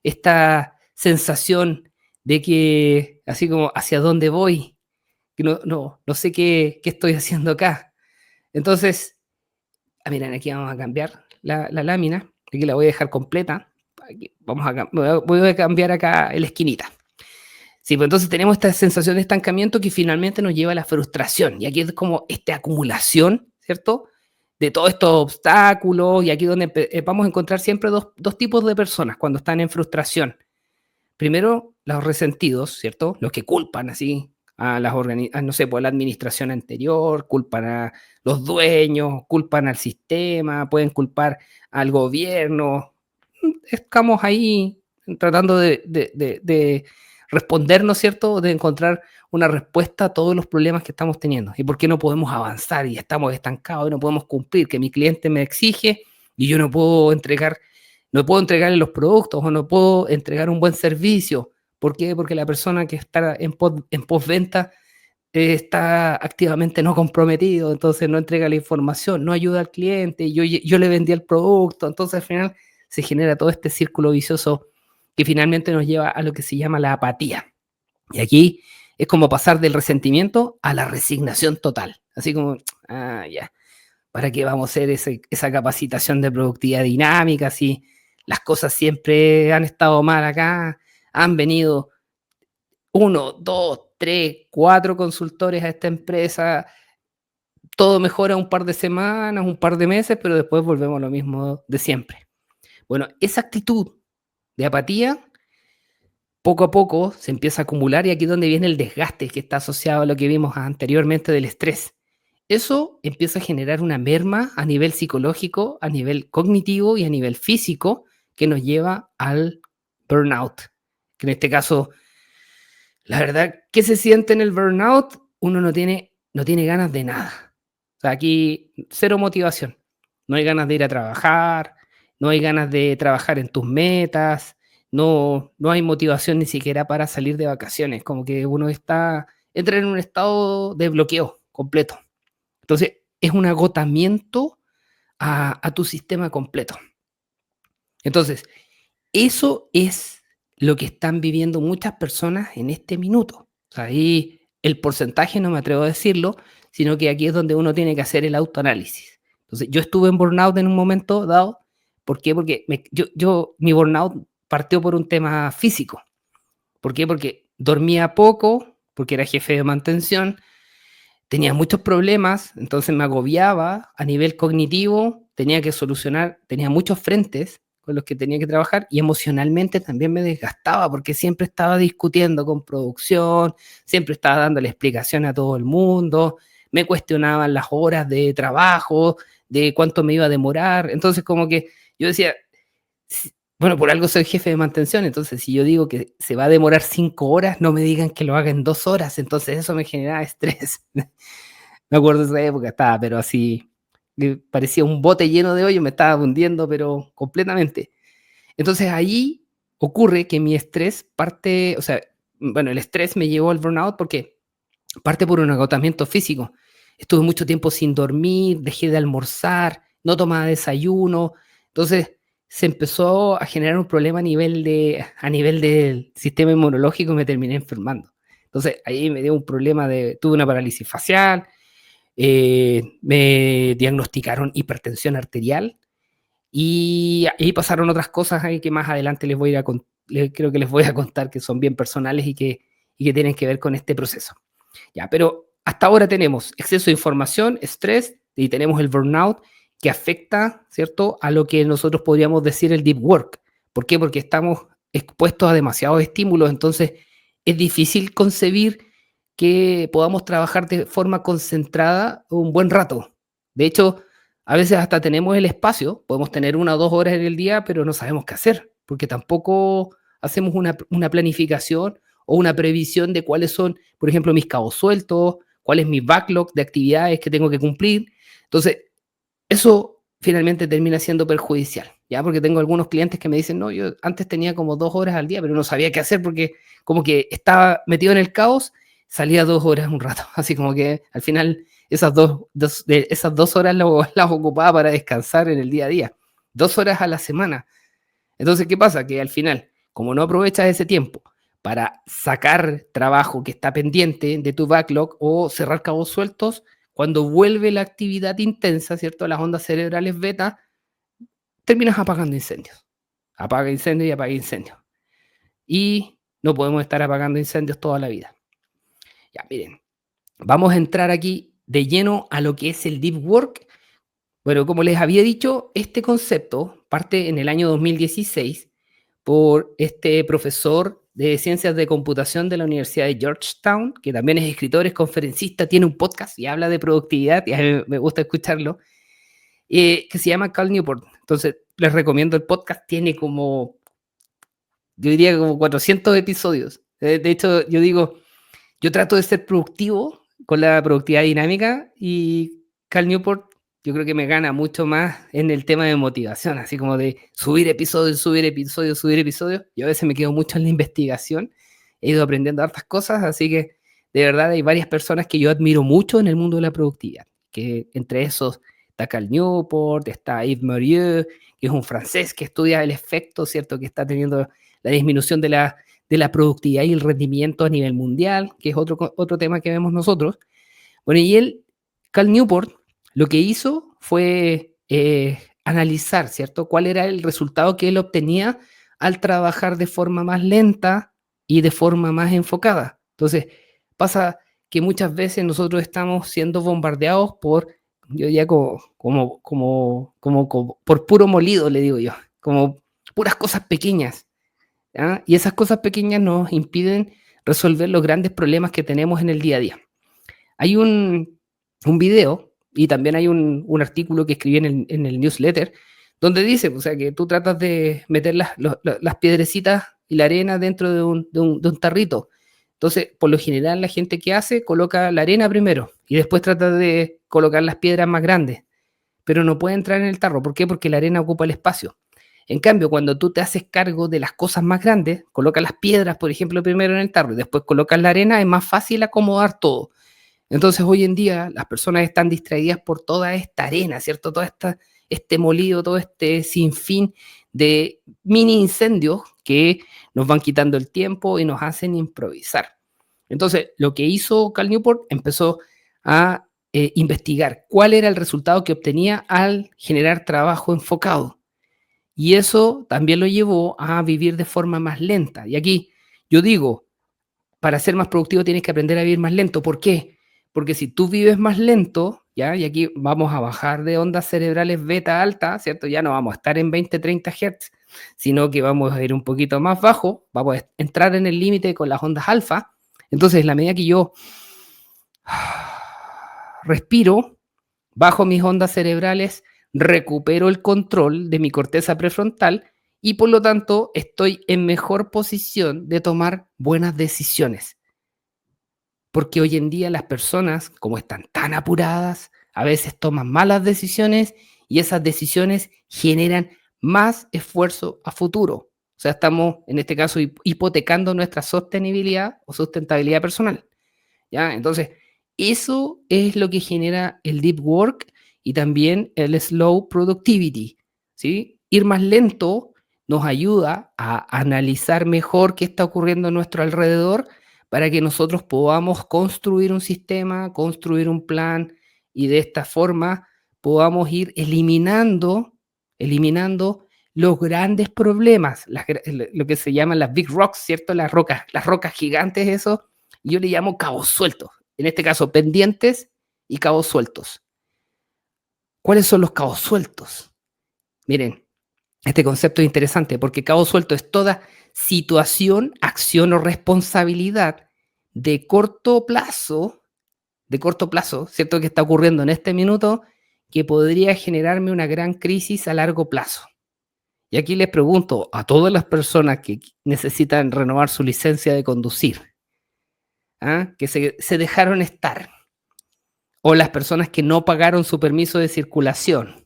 esta sensación de que, así como, ¿hacia dónde voy? Que no sé qué estoy haciendo acá. Entonces, miren, aquí vamos a cambiar la lámina, aquí la voy a dejar completa. Aquí voy a cambiar acá en la esquinita. Sí, pues entonces tenemos esta sensación de estancamiento que finalmente nos lleva a la frustración. Y aquí es como esta acumulación, ¿cierto? De todos estos obstáculos. Y aquí donde vamos a encontrar siempre dos tipos de personas cuando están en frustración. Primero, los resentidos, ¿cierto? Los que culpan así a no sé, pues a la administración anterior, culpan a los dueños, culpan al sistema, pueden culpar al gobierno. Estamos ahí tratando de respondernos, ¿cierto? De encontrar una respuesta a todos los problemas que estamos teniendo. ¿Y por qué no podemos avanzar y estamos estancados y no podemos cumplir? Que mi cliente me exige y yo no puedo entregarle los productos o no puedo entregar un buen servicio. ¿Por qué? Porque la persona que está en postventa está activamente no comprometido, entonces no entrega la información, no ayuda al cliente, yo le vendí el producto, entonces al final se genera todo este círculo vicioso que finalmente nos lleva a lo que se llama la apatía. Y aquí es como pasar del resentimiento a la resignación total, así como, ya, ¿para qué vamos a hacer esa capacitación de productividad dinámica si las cosas siempre han estado mal acá? Han venido 1, 2, 3, 4 consultores a esta empresa, todo mejora un par de semanas, un par de meses, pero después volvemos a lo mismo de siempre. Bueno, esa actitud de apatía poco a poco se empieza a acumular y aquí es donde viene el desgaste que está asociado a lo que vimos anteriormente del estrés. Eso empieza a generar una merma a nivel psicológico, a nivel cognitivo y a nivel físico que nos lleva al burnout. Que en este caso, la verdad, ¿qué se siente en el burnout? Uno no tiene ganas de nada. O sea, aquí cero motivación. No hay ganas de ir a trabajar, no hay ganas de trabajar en tus metas, no hay motivación ni siquiera para salir de vacaciones. Como que entra en un estado de bloqueo completo. Entonces, es un agotamiento a tu sistema completo. Entonces, eso es lo que están viviendo muchas personas en este minuto. O sea, ahí el porcentaje no me atrevo a decirlo, sino que aquí es donde uno tiene que hacer el autoanálisis. Entonces, yo estuve en burnout en un momento dado. ¿Por qué? Porque mi burnout partió por un tema físico. ¿Por qué? Porque dormía poco, porque era jefe de mantención, tenía muchos problemas, entonces me agobiaba a nivel cognitivo, tenía muchos frentes con los que tenía que trabajar y emocionalmente también me desgastaba porque siempre estaba discutiendo con producción, siempre estaba dándole explicación a todo el mundo, me cuestionaban las horas de trabajo, de cuánto me iba a demorar, entonces como que yo decía, bueno, por algo soy jefe de mantención, entonces si yo digo que se va a demorar 5 horas, no me digan que lo haga en 2 horas, entonces eso me generaba estrés. Me acuerdo de esa época, estaba, pero así, parecía un bote lleno de hoyo, me estaba hundiendo, pero completamente. Entonces ahí ocurre que mi estrés parte, o sea, bueno, el estrés me llevó al burnout porque parte por un agotamiento físico. Estuve mucho tiempo sin dormir, dejé de almorzar, no tomaba desayuno, entonces se empezó a generar un problema a nivel del sistema inmunológico y me terminé enfermando. Entonces ahí me dio un problema tuve una parálisis facial, me diagnosticaron hipertensión arterial y ahí pasaron otras cosas ahí que más adelante les voy a ir creo que les voy a contar que son bien personales y que tienen que ver con este proceso. Ya, pero hasta ahora tenemos exceso de información, estrés y tenemos el burnout que afecta, ¿cierto?, a lo que nosotros podríamos decir el deep work. ¿Por qué? Porque estamos expuestos a demasiados estímulos, entonces es difícil concebir que podamos trabajar de forma concentrada un buen rato. De hecho, a veces hasta tenemos el espacio, podemos tener 1 o 2 horas en el día, pero no sabemos qué hacer, porque tampoco hacemos una planificación o una previsión de cuáles son, por ejemplo, mis cabos sueltos, cuál es mi backlog de actividades que tengo que cumplir. Entonces, eso finalmente termina siendo perjudicial, ¿ya? Porque tengo algunos clientes que me dicen, no, yo antes tenía como 2 horas al día, pero no sabía qué hacer porque como que estaba metido en el caos, salía 2 horas un rato, así como que al final esas 2 horas las ocupaba para descansar en el día a día, 2 horas a la semana. Entonces, ¿qué pasa? Que al final, como no aprovechas ese tiempo para sacar trabajo que está pendiente de tu backlog o cerrar cabos sueltos, cuando vuelve la actividad intensa, ¿cierto? Las ondas cerebrales beta, terminas apagando incendios. Apaga incendios y apaga incendios. Y no podemos estar apagando incendios toda la vida. Ya, miren, vamos a entrar aquí de lleno a lo que es el deep work. Bueno, como les había dicho, este concepto parte en el año 2016 por este profesor de ciencias de computación de la Universidad de Georgetown, que también es escritor, es conferencista, tiene un podcast y habla de productividad, y a mí me gusta escucharlo, que se llama Cal Newport. Entonces, les recomiendo el podcast, tiene como, yo diría como 400 episodios. De hecho, yo digo, yo trato de ser productivo con la productividad dinámica y Cal Newport yo creo que me gana mucho más en el tema de motivación, así como de subir episodios, subir episodios, subir episodios. Yo a veces me quedo mucho en la investigación, he ido aprendiendo hartas cosas, así que de verdad hay varias personas que yo admiro mucho en el mundo de la productividad, que entre esos está Cal Newport, está Yves Morieux, que es un francés que estudia el efecto, ¿cierto?, que está teniendo la disminución de la productividad y el rendimiento a nivel mundial, que es otro tema que vemos nosotros. Bueno, y Cal Newport, lo que hizo fue analizar, ¿cierto?, cuál era el resultado que él obtenía al trabajar de forma más lenta y de forma más enfocada. Entonces, pasa que muchas veces nosotros estamos siendo bombardeados por, yo ya como por puro molido, le digo yo, como puras cosas pequeñas, ¿ya? Y esas cosas pequeñas nos impiden resolver los grandes problemas que tenemos en el día a día. Hay un video y también hay un artículo que escribí en el newsletter donde dice, o sea, que tú tratas de meter las piedrecitas y la arena dentro de un tarrito. Entonces, por lo general, la gente que hace coloca la arena primero y después trata de colocar las piedras más grandes, pero no puede entrar en el tarro. ¿Por qué? Porque la arena ocupa el espacio. En cambio, cuando tú te haces cargo de las cosas más grandes, colocas las piedras, por ejemplo, primero en el tarro y después colocas la arena, es más fácil acomodar todo. Entonces, hoy en día las personas están distraídas por toda esta arena, ¿cierto? Este molido, todo este sinfín de mini incendios que nos van quitando el tiempo y nos hacen improvisar. Entonces, lo que hizo Cal Newport, empezó a investigar cuál era el resultado que obtenía al generar trabajo enfocado. Y eso también lo llevó a vivir de forma más lenta. Y aquí yo digo, para ser más productivo tienes que aprender a vivir más lento. ¿Por qué? Porque si tú vives más lento, ¿ya? Y aquí vamos a bajar de ondas cerebrales beta alta, ¿cierto? Ya no vamos a estar en 20, 30 Hz, sino que vamos a ir un poquito más bajo, vamos a entrar en el límite con las ondas alfa. Entonces, en la medida que yo respiro, bajo mis ondas cerebrales, recupero el control de mi corteza prefrontal y por lo tanto estoy en mejor posición de tomar buenas decisiones. Porque hoy en día las personas, como están tan apuradas, a veces toman malas decisiones y esas decisiones generan más esfuerzo a futuro. O sea, estamos en este caso hipotecando nuestra sostenibilidad o sustentabilidad personal. ¿Ya? Entonces, eso es lo que genera el deep work y también el slow productivity, ¿sí? Ir más lento nos ayuda a analizar mejor qué está ocurriendo a nuestro alrededor para que nosotros podamos construir un sistema, construir un plan y de esta forma podamos ir eliminando los grandes problemas, lo que se llaman las big rocks, ¿cierto? Las rocas gigantes, eso, yo le llamo cabos sueltos. En este caso, pendientes y cabos sueltos. ¿Cuáles son los cabos sueltos? Miren, este concepto es interesante porque cabo suelto es toda situación, acción o responsabilidad de corto plazo, ¿cierto? Que está ocurriendo en este minuto, que podría generarme una gran crisis a largo plazo. Y aquí les pregunto a todas las personas que necesitan renovar su licencia de conducir, ¿ah? Que se dejaron estar, o las personas que no pagaron su permiso de circulación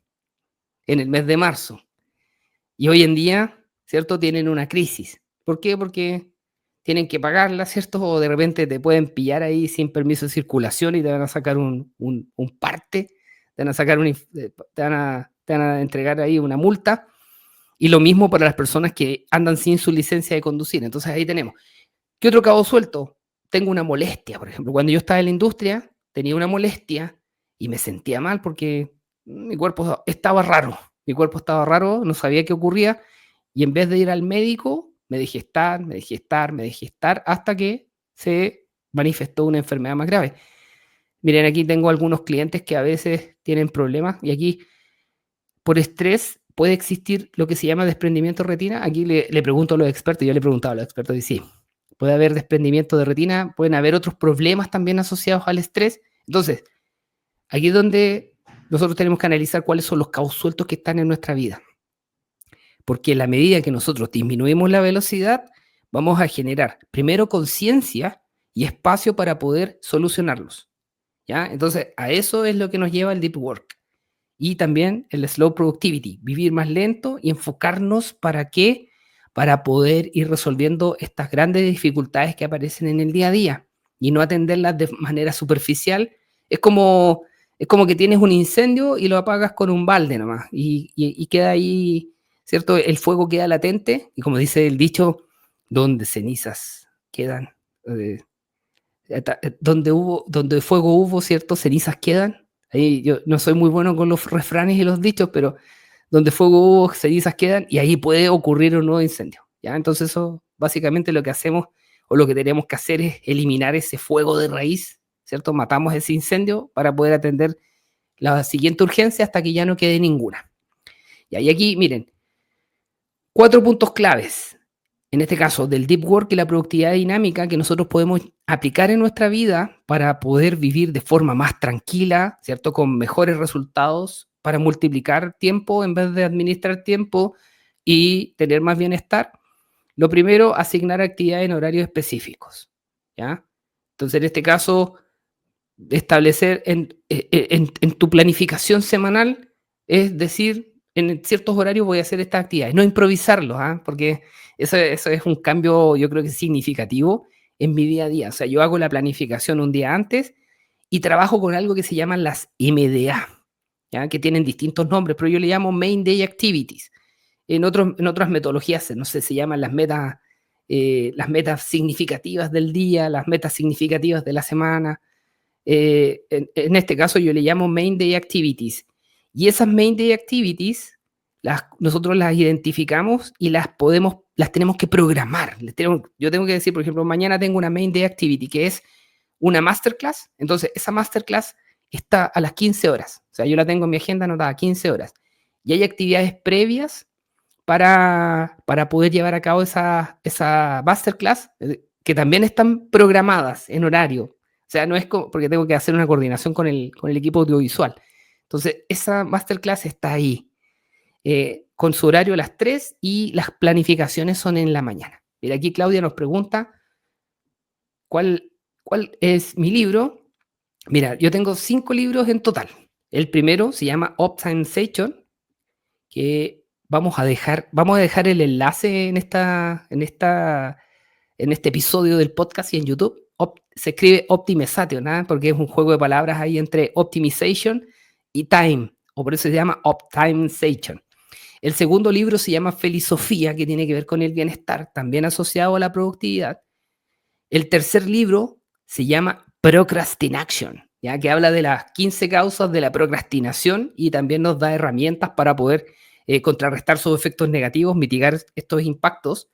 en el mes de marzo y hoy en día, ¿cierto? Tienen una crisis. ¿Por qué? Porque tienen que pagarla, ¿cierto? O de repente te pueden pillar ahí sin permiso de circulación y te van a sacar un parte, te van a sacar te van a entregar ahí una multa. Y lo mismo para las personas que andan sin su licencia de conducir. Entonces ahí tenemos. ¿Qué otro cabo suelto? Tengo una molestia, por ejemplo. Cuando yo estaba en la industria, tenía una molestia y me sentía mal porque mi cuerpo estaba raro. Mi cuerpo estaba raro, no sabía qué ocurría. Y en vez de ir al médico, me dejé estar, hasta que se manifestó una enfermedad más grave. Miren, aquí tengo algunos clientes que a veces tienen problemas y aquí por estrés puede existir lo que se llama desprendimiento de retina. Aquí le pregunto a los expertos, yo le he preguntado a los expertos y sí, puede haber desprendimiento de retina, pueden haber otros problemas también asociados al estrés. Entonces, aquí es donde nosotros tenemos que analizar cuáles son los cabos sueltos que están en nuestra vida. Porque en la medida que nosotros disminuimos la velocidad, vamos a generar primero conciencia y espacio para poder solucionarlos. ¿Ya? Entonces, a eso es lo que nos lleva el deep work. Y también el slow productivity, vivir más lento y enfocarnos para qué, para poder ir resolviendo estas grandes dificultades que aparecen en el día a día y no atenderlas de manera superficial. Es como, es como que tienes un incendio y lo apagas con un balde nomás y queda ahí, ¿cierto? El fuego queda latente y como dice el dicho, donde cenizas quedan, eh, donde fuego hubo, ¿cierto? Cenizas quedan. Ahí yo no soy muy bueno con los refranes y los dichos, pero donde fuego hubo, cenizas quedan y ahí puede ocurrir un nuevo incendio. ¿Ya? Entonces eso básicamente lo que hacemos o lo que tenemos que hacer es eliminar ese fuego de raíz, ¿cierto? Matamos ese incendio para poder atender la siguiente urgencia hasta que ya no quede ninguna. Y aquí, miren, 4 puntos claves, en este caso del deep work y la productividad dinámica que nosotros podemos aplicar en nuestra vida para poder vivir de forma más tranquila, ¿cierto? Con mejores resultados, para multiplicar tiempo en vez de administrar tiempo y tener más bienestar. Lo primero, asignar actividades en horarios específicos, ¿ya? Entonces, en este caso, establecer en tu planificación semanal, es decir, en ciertos horarios voy a hacer estas actividades, no improvisarlo, ¿ah? Porque eso es un cambio, yo creo que significativo en mi día a día. O sea, yo hago la planificación un día antes y trabajo con algo que se llaman las MDA, ¿ya? Que tienen distintos nombres, pero yo le llamo Main Day Activities. En otras metodologías, no sé, se llaman las metas significativas del día, las metas significativas de la semana. En este caso yo le llamo Main Day Activities. Y esas Main Day Activities, nosotros las identificamos y las tenemos que programar. Yo tengo que decir, por ejemplo, mañana tengo una Main Day Activity que es una masterclass. Entonces, esa masterclass está a las 15 horas. O sea, yo la tengo en mi agenda anotada, 15 horas. Y hay actividades previas para poder llevar a cabo esa masterclass que también están programadas en horario. O sea, no es porque tengo que hacer una coordinación con el equipo audiovisual. Entonces, esa masterclass está ahí, con su horario a las 3 y las planificaciones son en la mañana. Mira, aquí Claudia nos pregunta, ¿cuál es mi libro? Mira, yo tengo 5 libros en total. El primero se llama Optimization, que vamos a dejar el enlace en este episodio del podcast y en YouTube. Se escribe Optimization, ¿eh? Porque es un juego de palabras ahí entre Optimization y Time, o por eso se llama Optimization. El segundo libro se llama Filosofía, que tiene que ver con el bienestar, también asociado a la productividad. El tercer libro se llama Procrastination, ¿ya? Que habla de las 15 causas de la procrastinación y también nos da herramientas para poder contrarrestar sus efectos negativos, mitigar estos impactos.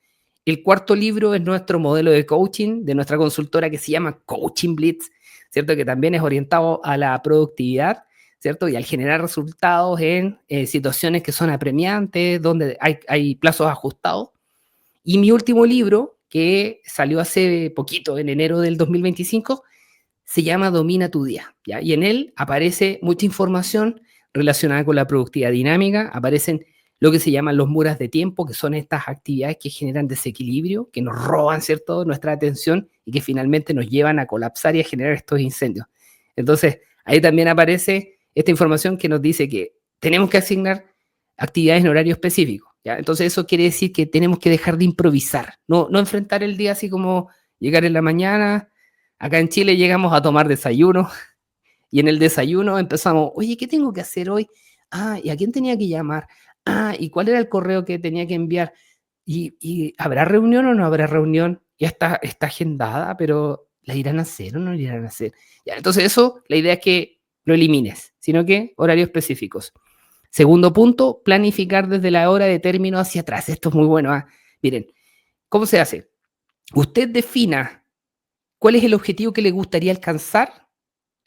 El cuarto libro es nuestro modelo de coaching de nuestra consultora que se llama Coaching Blitz, ¿cierto? Que también es orientado a la productividad, ¿cierto? Y al generar resultados en situaciones que son apremiantes, donde hay plazos ajustados. Y mi último libro, que salió hace poquito, en enero del 2025, se llama Domina tu día, ¿ya? Y en él aparece mucha información relacionada con la productividad dinámica, aparecen lo que se llaman los muras de tiempo, que son estas actividades que generan desequilibrio, que nos roban, ¿cierto?, nuestra atención y que finalmente nos llevan a colapsar y a generar estos incendios. Entonces, ahí también aparece esta información que nos dice que tenemos que asignar actividades en horario específico, ¿ya? Entonces, eso quiere decir que tenemos que dejar de improvisar, no enfrentar el día así como llegar en la mañana. Acá en Chile llegamos a tomar desayuno y en el desayuno empezamos, oye, ¿qué tengo que hacer hoy? Ah, ¿y a quién tenía que llamar? Ah, ¿y cuál era el correo que tenía que enviar? ¿Y habrá reunión o no habrá reunión? Ya está agendada, pero ¿la irán a hacer o no la irán a hacer? Ya, entonces eso, la idea es que lo elimines, sino que horarios específicos. Segundo punto, planificar desde la hora de término hacia atrás. Esto es muy bueno. Miren, ¿cómo se hace? Usted defina cuál es el objetivo que le gustaría alcanzar,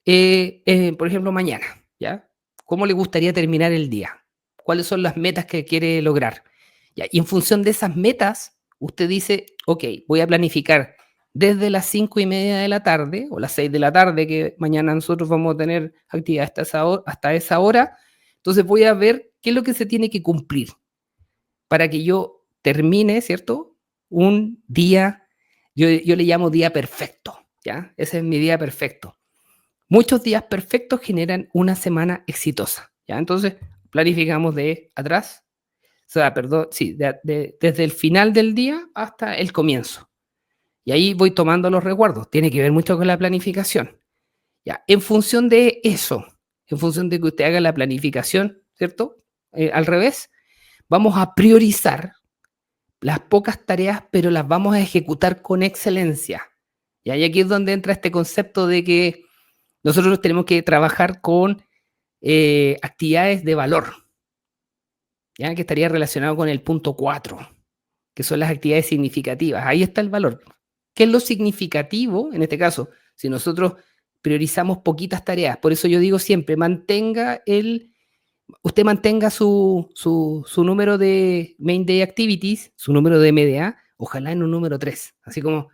por ejemplo, mañana, ¿ya? ¿Cómo le gustaría terminar el día? ¿Cuáles son las metas que quiere lograr? ¿Ya? Y en función de esas metas, usted dice, ok, voy a planificar desde las 5:30 de la tarde o las 6 de la tarde, que mañana nosotros vamos a tener actividad hasta esa hora. Entonces voy a ver qué es lo que se tiene que cumplir para que yo termine, ¿cierto? Un día, yo le llamo día perfecto, ¿ya? Ese es mi día perfecto. Muchos días perfectos generan una semana exitosa, ¿ya? Entonces, planificamos de atrás, o sea, perdón, sí, desde el final del día hasta el comienzo. Y ahí voy tomando los recuerdos. Tiene que ver mucho con la planificación. ¿Ya? En función de eso, en función de que usted haga la planificación, ¿cierto? Al revés, vamos a priorizar las pocas tareas, pero las vamos a ejecutar con excelencia. ¿Ya? Y aquí es donde entra este concepto de que nosotros tenemos que trabajar con actividades de valor, ¿ya? Que estaría relacionado con el punto 4, que son las actividades significativas. Ahí está el valor. ¿Qué es lo significativo? En este caso, si nosotros priorizamos poquitas tareas, por eso yo digo siempre, usted mantenga su número de Main Day Activities, su número de MDA, ojalá en un número 3, así como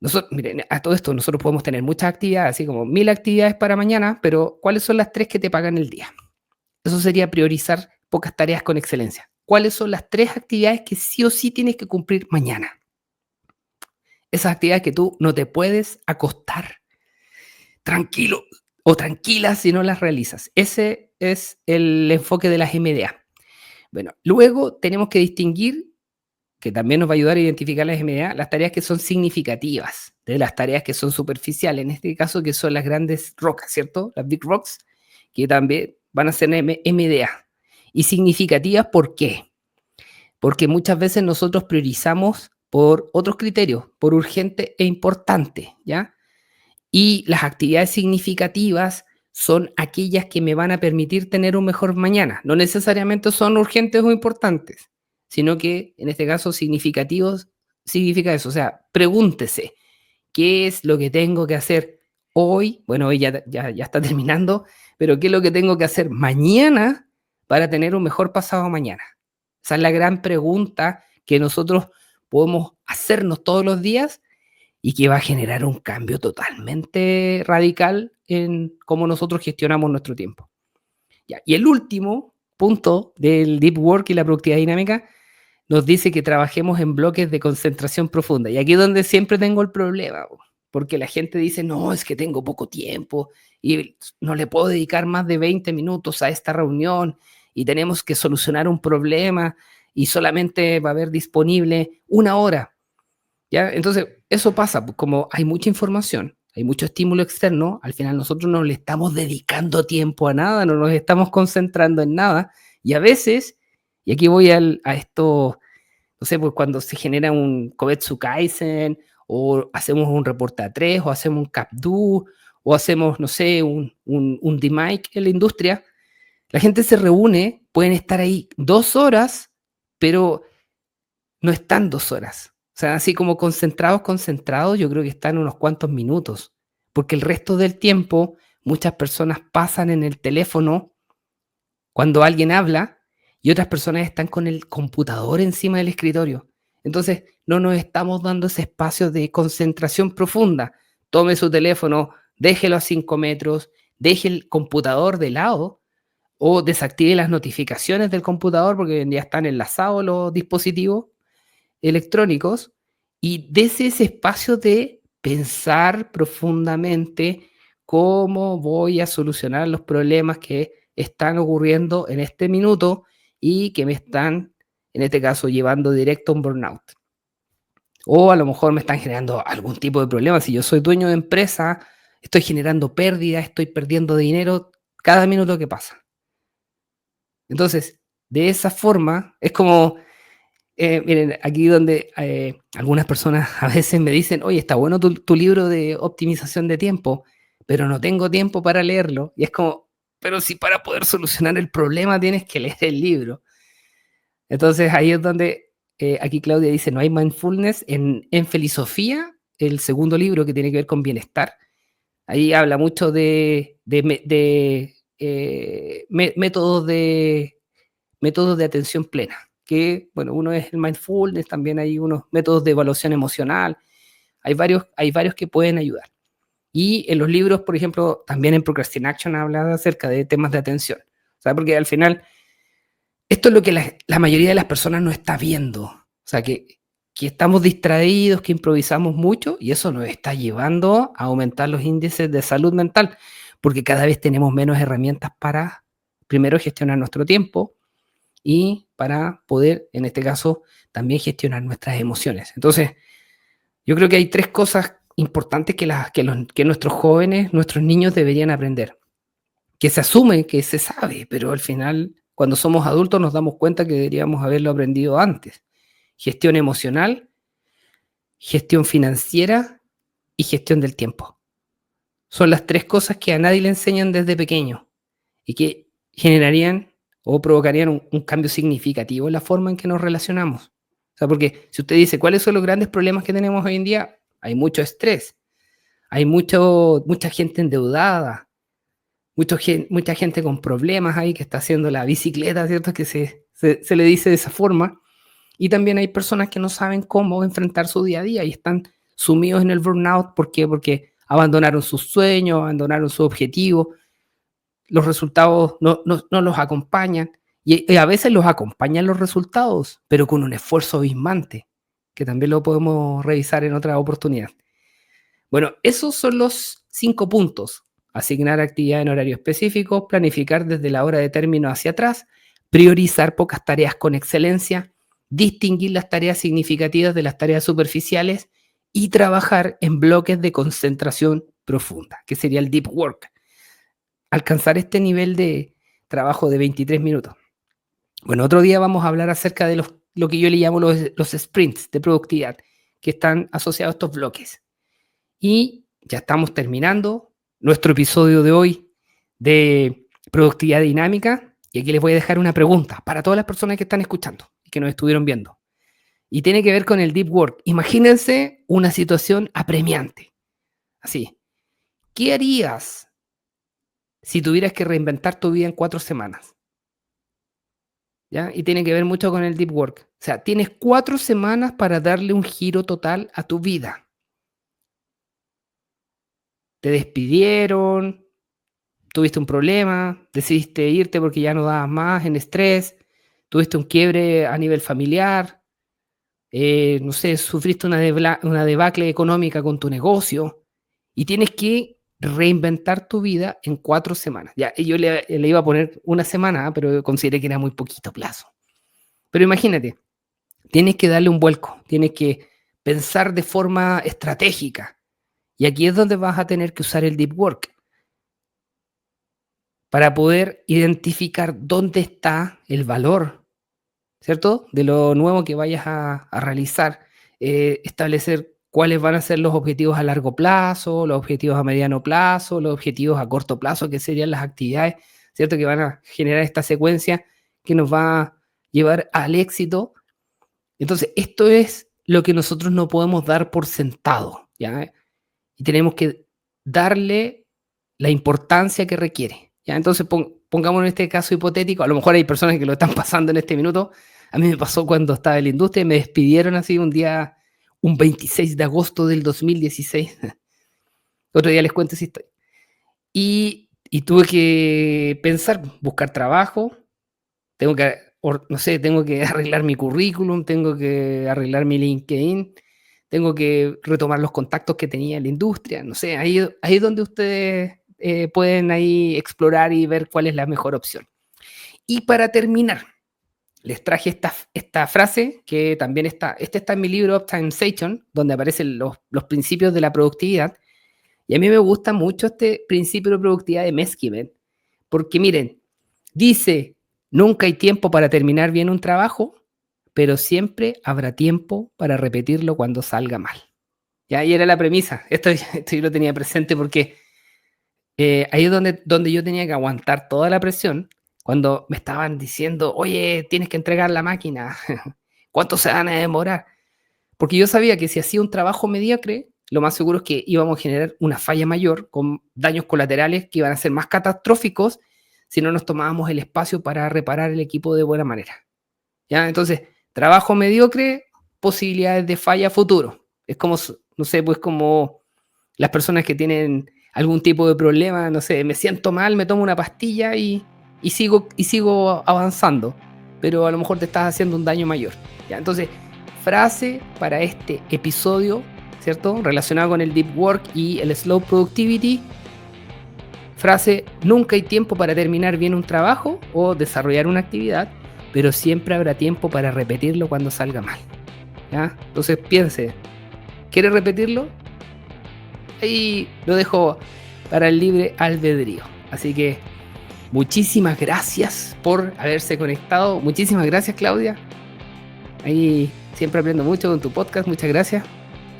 nosotros, miren, a todo esto nosotros podemos tener muchas actividades, así como 1000 actividades para mañana, pero ¿cuáles son las 3 que te pagan el día? Eso sería priorizar pocas tareas con excelencia. ¿Cuáles son las 3 actividades que sí o sí tienes que cumplir mañana? Esas actividades que tú no te puedes acostar tranquilo o tranquila si no las realizas. Ese es el enfoque de las MDA. Bueno, luego tenemos que distinguir, que también nos va a ayudar a identificar las MDA, las tareas que son significativas, de las tareas que son superficiales, en este caso que son las grandes rocas, ¿cierto? Las big rocks, que también van a ser MDA. Y significativas, ¿por qué? Porque muchas veces nosotros priorizamos por otros criterios, por urgente e importante, ¿ya? Y las actividades significativas son aquellas que me van a permitir tener un mejor mañana. No necesariamente son urgentes o importantes, sino que en este caso significativos significa eso. O sea, pregúntese, ¿qué es lo que tengo que hacer hoy? Bueno, hoy ya está terminando, pero ¿qué es lo que tengo que hacer mañana para tener un mejor pasado mañana? Esa es la gran pregunta que nosotros podemos hacernos todos los días y que va a generar un cambio totalmente radical en cómo nosotros gestionamos nuestro tiempo. Ya, y el último punto del Deep Work y la productividad dinámica nos dice que trabajemos en bloques de concentración profunda. Y aquí es donde siempre tengo el problema, porque la gente dice, no, es que tengo poco tiempo y no le puedo dedicar más de 20 minutos a esta reunión y tenemos que solucionar un problema y solamente va a haber disponible 1 hora. ¿Ya? Entonces, eso pasa, pues, como hay mucha información, hay mucho estímulo externo, al final nosotros no le estamos dedicando tiempo a nada, no nos estamos concentrando en nada, y a veces, y aquí voy a esto, no sé, pues cuando se genera un Kovetsu Kaizen, o hacemos un reporte a 3, o hacemos un CapDo, o hacemos, no sé, un DMIC en la industria, La gente se reúne, pueden estar ahí 2 horas, pero no están 2 horas. O sea, así como concentrados, concentrados, yo creo que están unos cuantos minutos, porque el resto del tiempo muchas personas pasan en el teléfono cuando alguien habla y otras personas están con el computador encima del escritorio. Entonces, no nos estamos dando ese espacio de concentración profunda. Tome su teléfono, déjelo a 5 metros, deje el computador de lado o desactive las notificaciones del computador porque hoy en día están enlazados los dispositivos electrónicos y dese ese espacio de pensar profundamente cómo voy a solucionar los problemas que están ocurriendo en este minuto y que me están, en este caso, llevando directo a un burnout. O a lo mejor me están generando algún tipo de problema. Si yo soy dueño de empresa, estoy generando pérdidas, estoy perdiendo dinero cada minuto que pasa. Entonces, de esa forma, es como miren, aquí donde algunas personas a veces me dicen, oye, está bueno tu libro de optimización de tiempo, pero no tengo tiempo para leerlo. Y es como, pero si para poder solucionar el problema tienes que leer el libro. Entonces ahí es donde aquí Claudia dice, no hay mindfulness en Filosofía, el segundo libro que tiene que ver con bienestar. Ahí habla mucho métodos de atención plena, que, bueno, uno es el mindfulness, también hay unos métodos de evaluación emocional, hay varios que pueden ayudar. Y en los libros, por ejemplo, también en Procrastination habla acerca de temas de atención, o sea, porque al final, esto es lo que la mayoría de las personas no está viendo, o sea, que estamos distraídos, que improvisamos mucho, y eso nos está llevando a aumentar los índices de salud mental, porque cada vez tenemos menos herramientas para, primero, gestionar nuestro tiempo, y para poder, en este caso, también gestionar nuestras emociones. Entonces, yo creo que hay 3 cosas importantes que nuestros jóvenes, nuestros niños deberían aprender, que se asume, que se sabe, pero al final, cuando somos adultos nos damos cuenta que deberíamos haberlo aprendido antes. Gestión emocional, gestión financiera y gestión del tiempo. Son las 3 cosas que a nadie le enseñan desde pequeño y que generarían o provocarían un cambio significativo en la forma en que nos relacionamos. O sea, porque si usted dice, ¿cuáles son los grandes problemas que tenemos hoy en día? Hay mucho estrés, hay mucha gente endeudada, mucha gente con problemas ahí que está haciendo la bicicleta, ¿cierto? Que se le dice de esa forma. Y también hay personas que no saben cómo enfrentar su día a día y están sumidos en el burnout. ¿Por qué? Porque abandonaron sus sueños, abandonaron su objetivo, los resultados no los acompañan y a veces los acompañan los resultados, pero con un esfuerzo abismante, que también lo podemos revisar en otra oportunidad. Bueno, esos son los 5 puntos. Asignar actividad en horario específico, planificar desde la hora de término hacia atrás, priorizar pocas tareas con excelencia, distinguir las tareas significativas de las tareas superficiales y trabajar en bloques de concentración profunda, que sería el deep work. Alcanzar este nivel de trabajo de 23 minutos. Bueno, otro día vamos a hablar acerca de lo que yo le llamo los sprints de productividad, que están asociados a estos bloques. Y ya estamos terminando nuestro episodio de hoy de productividad dinámica. Y aquí les voy a dejar una pregunta para todas las personas que están escuchando y que nos estuvieron viendo. Y tiene que ver con el deep work. Imagínense una situación apremiante. Así. ¿Qué harías si tuvieras que reinventar tu vida en 4 semanas? ¿Ya? Y tiene que ver mucho con el deep work. O sea, tienes 4 semanas para darle un giro total a tu vida. Te despidieron, tuviste un problema, decidiste irte porque ya no dabas más en estrés, tuviste un quiebre a nivel familiar, no sé, sufriste una debacle económica con tu negocio y tienes que reinventar tu vida en 4 semanas. Ya, y yo le iba a poner una semana, pero consideré que era muy poquito plazo. Pero imagínate, tienes que darle un vuelco, tienes que pensar de forma estratégica. Y aquí es donde vas a tener que usar el deep work para poder identificar dónde está el valor, ¿cierto? De lo nuevo que vayas a realizar. Establecer cuáles van a ser los objetivos a largo plazo, los objetivos a mediano plazo, los objetivos a corto plazo, que serían las actividades. ¿cierto? Que van a generar esta secuencia que nos va a llevar al éxito. Entonces, esto es lo que nosotros no podemos dar por sentado, ¿ya? Y tenemos que darle la importancia que requiere, ¿ya? Entonces, pongamos en este caso hipotético, a lo mejor hay personas que lo están pasando en este minuto. A mí me pasó cuando estaba en la industria y me despidieron así un 26 de agosto del 2016. Otro día les cuento esa historia. Y tuve que pensar, buscar trabajo, no sé, tengo que arreglar mi currículum, tengo que arreglar mi LinkedIn, tengo que retomar los contactos que tenía en la industria, no sé, ahí es donde ustedes pueden ahí explorar y ver cuál es la mejor opción. Y para terminar, les traje esta frase que también está en mi libro Optimization, donde aparecen los principios de la productividad. Y a mí me gusta mucho este principio de productividad de Meskimen, porque miren, dice, nunca hay tiempo para terminar bien un trabajo, pero siempre habrá tiempo para repetirlo cuando salga mal. Ya ahí era la premisa. Esto yo lo tenía presente porque ahí es donde yo tenía que aguantar toda la presión cuando me estaban diciendo, oye, tienes que entregar la máquina, ¿cuánto se van a demorar? Porque yo sabía que si hacía un trabajo mediocre, lo más seguro es que íbamos a generar una falla mayor con daños colaterales que iban a ser más catastróficos si no nos tomábamos el espacio para reparar el equipo de buena manera. ¿Ya? Entonces, trabajo mediocre, posibilidades de falla futuro. Es como, no sé, pues como las personas que tienen algún tipo de problema, no sé, me siento mal, me tomo una pastilla y sigo avanzando, pero a lo mejor te estás haciendo un daño mayor. ¿Ya? Entonces, frase para este episodio, ¿cierto? Relacionado con el Deep Work y el Slow Productivity. Frase, nunca hay tiempo para terminar bien un trabajo o desarrollar una actividad, pero siempre habrá tiempo para repetirlo cuando salga mal. ¿Ya? Entonces piense, ¿quiere repetirlo? Ahí lo dejo para el libre albedrío. Así que muchísimas gracias por haberse conectado. Muchísimas gracias, Claudia. Ahí siempre aprendo mucho con tu podcast. Muchas gracias.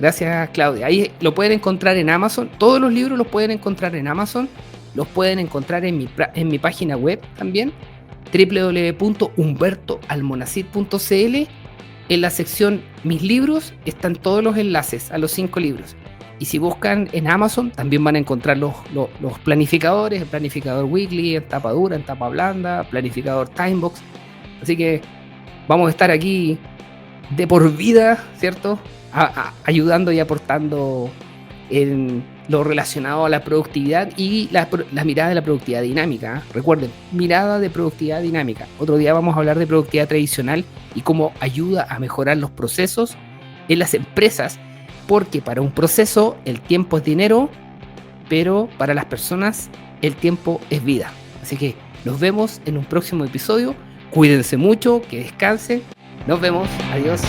Gracias, Claudia. Ahí lo pueden encontrar en Amazon. Todos los libros los pueden encontrar en Amazon. Los pueden encontrar en mi página web también, www.humbertoalmonacid.cl. En la sección Mis libros están todos los enlaces a los 5 libros. Y si buscan en Amazon, también van a encontrar los planificadores, el planificador weekly, en tapa dura, en tapa blanda, planificador timebox. Así que vamos a estar aquí de por vida, ¿cierto? Ayudando y aportando en lo relacionado a la productividad y la mirada de la productividad dinámica. Recuerden, mirada de productividad dinámica. Otro día vamos a hablar de productividad tradicional y cómo ayuda a mejorar los procesos en las empresas, porque para un proceso el tiempo es dinero, pero para las personas el tiempo es vida. Así que nos vemos en un próximo episodio. Cuídense mucho, que descansen. Nos vemos. Adiós.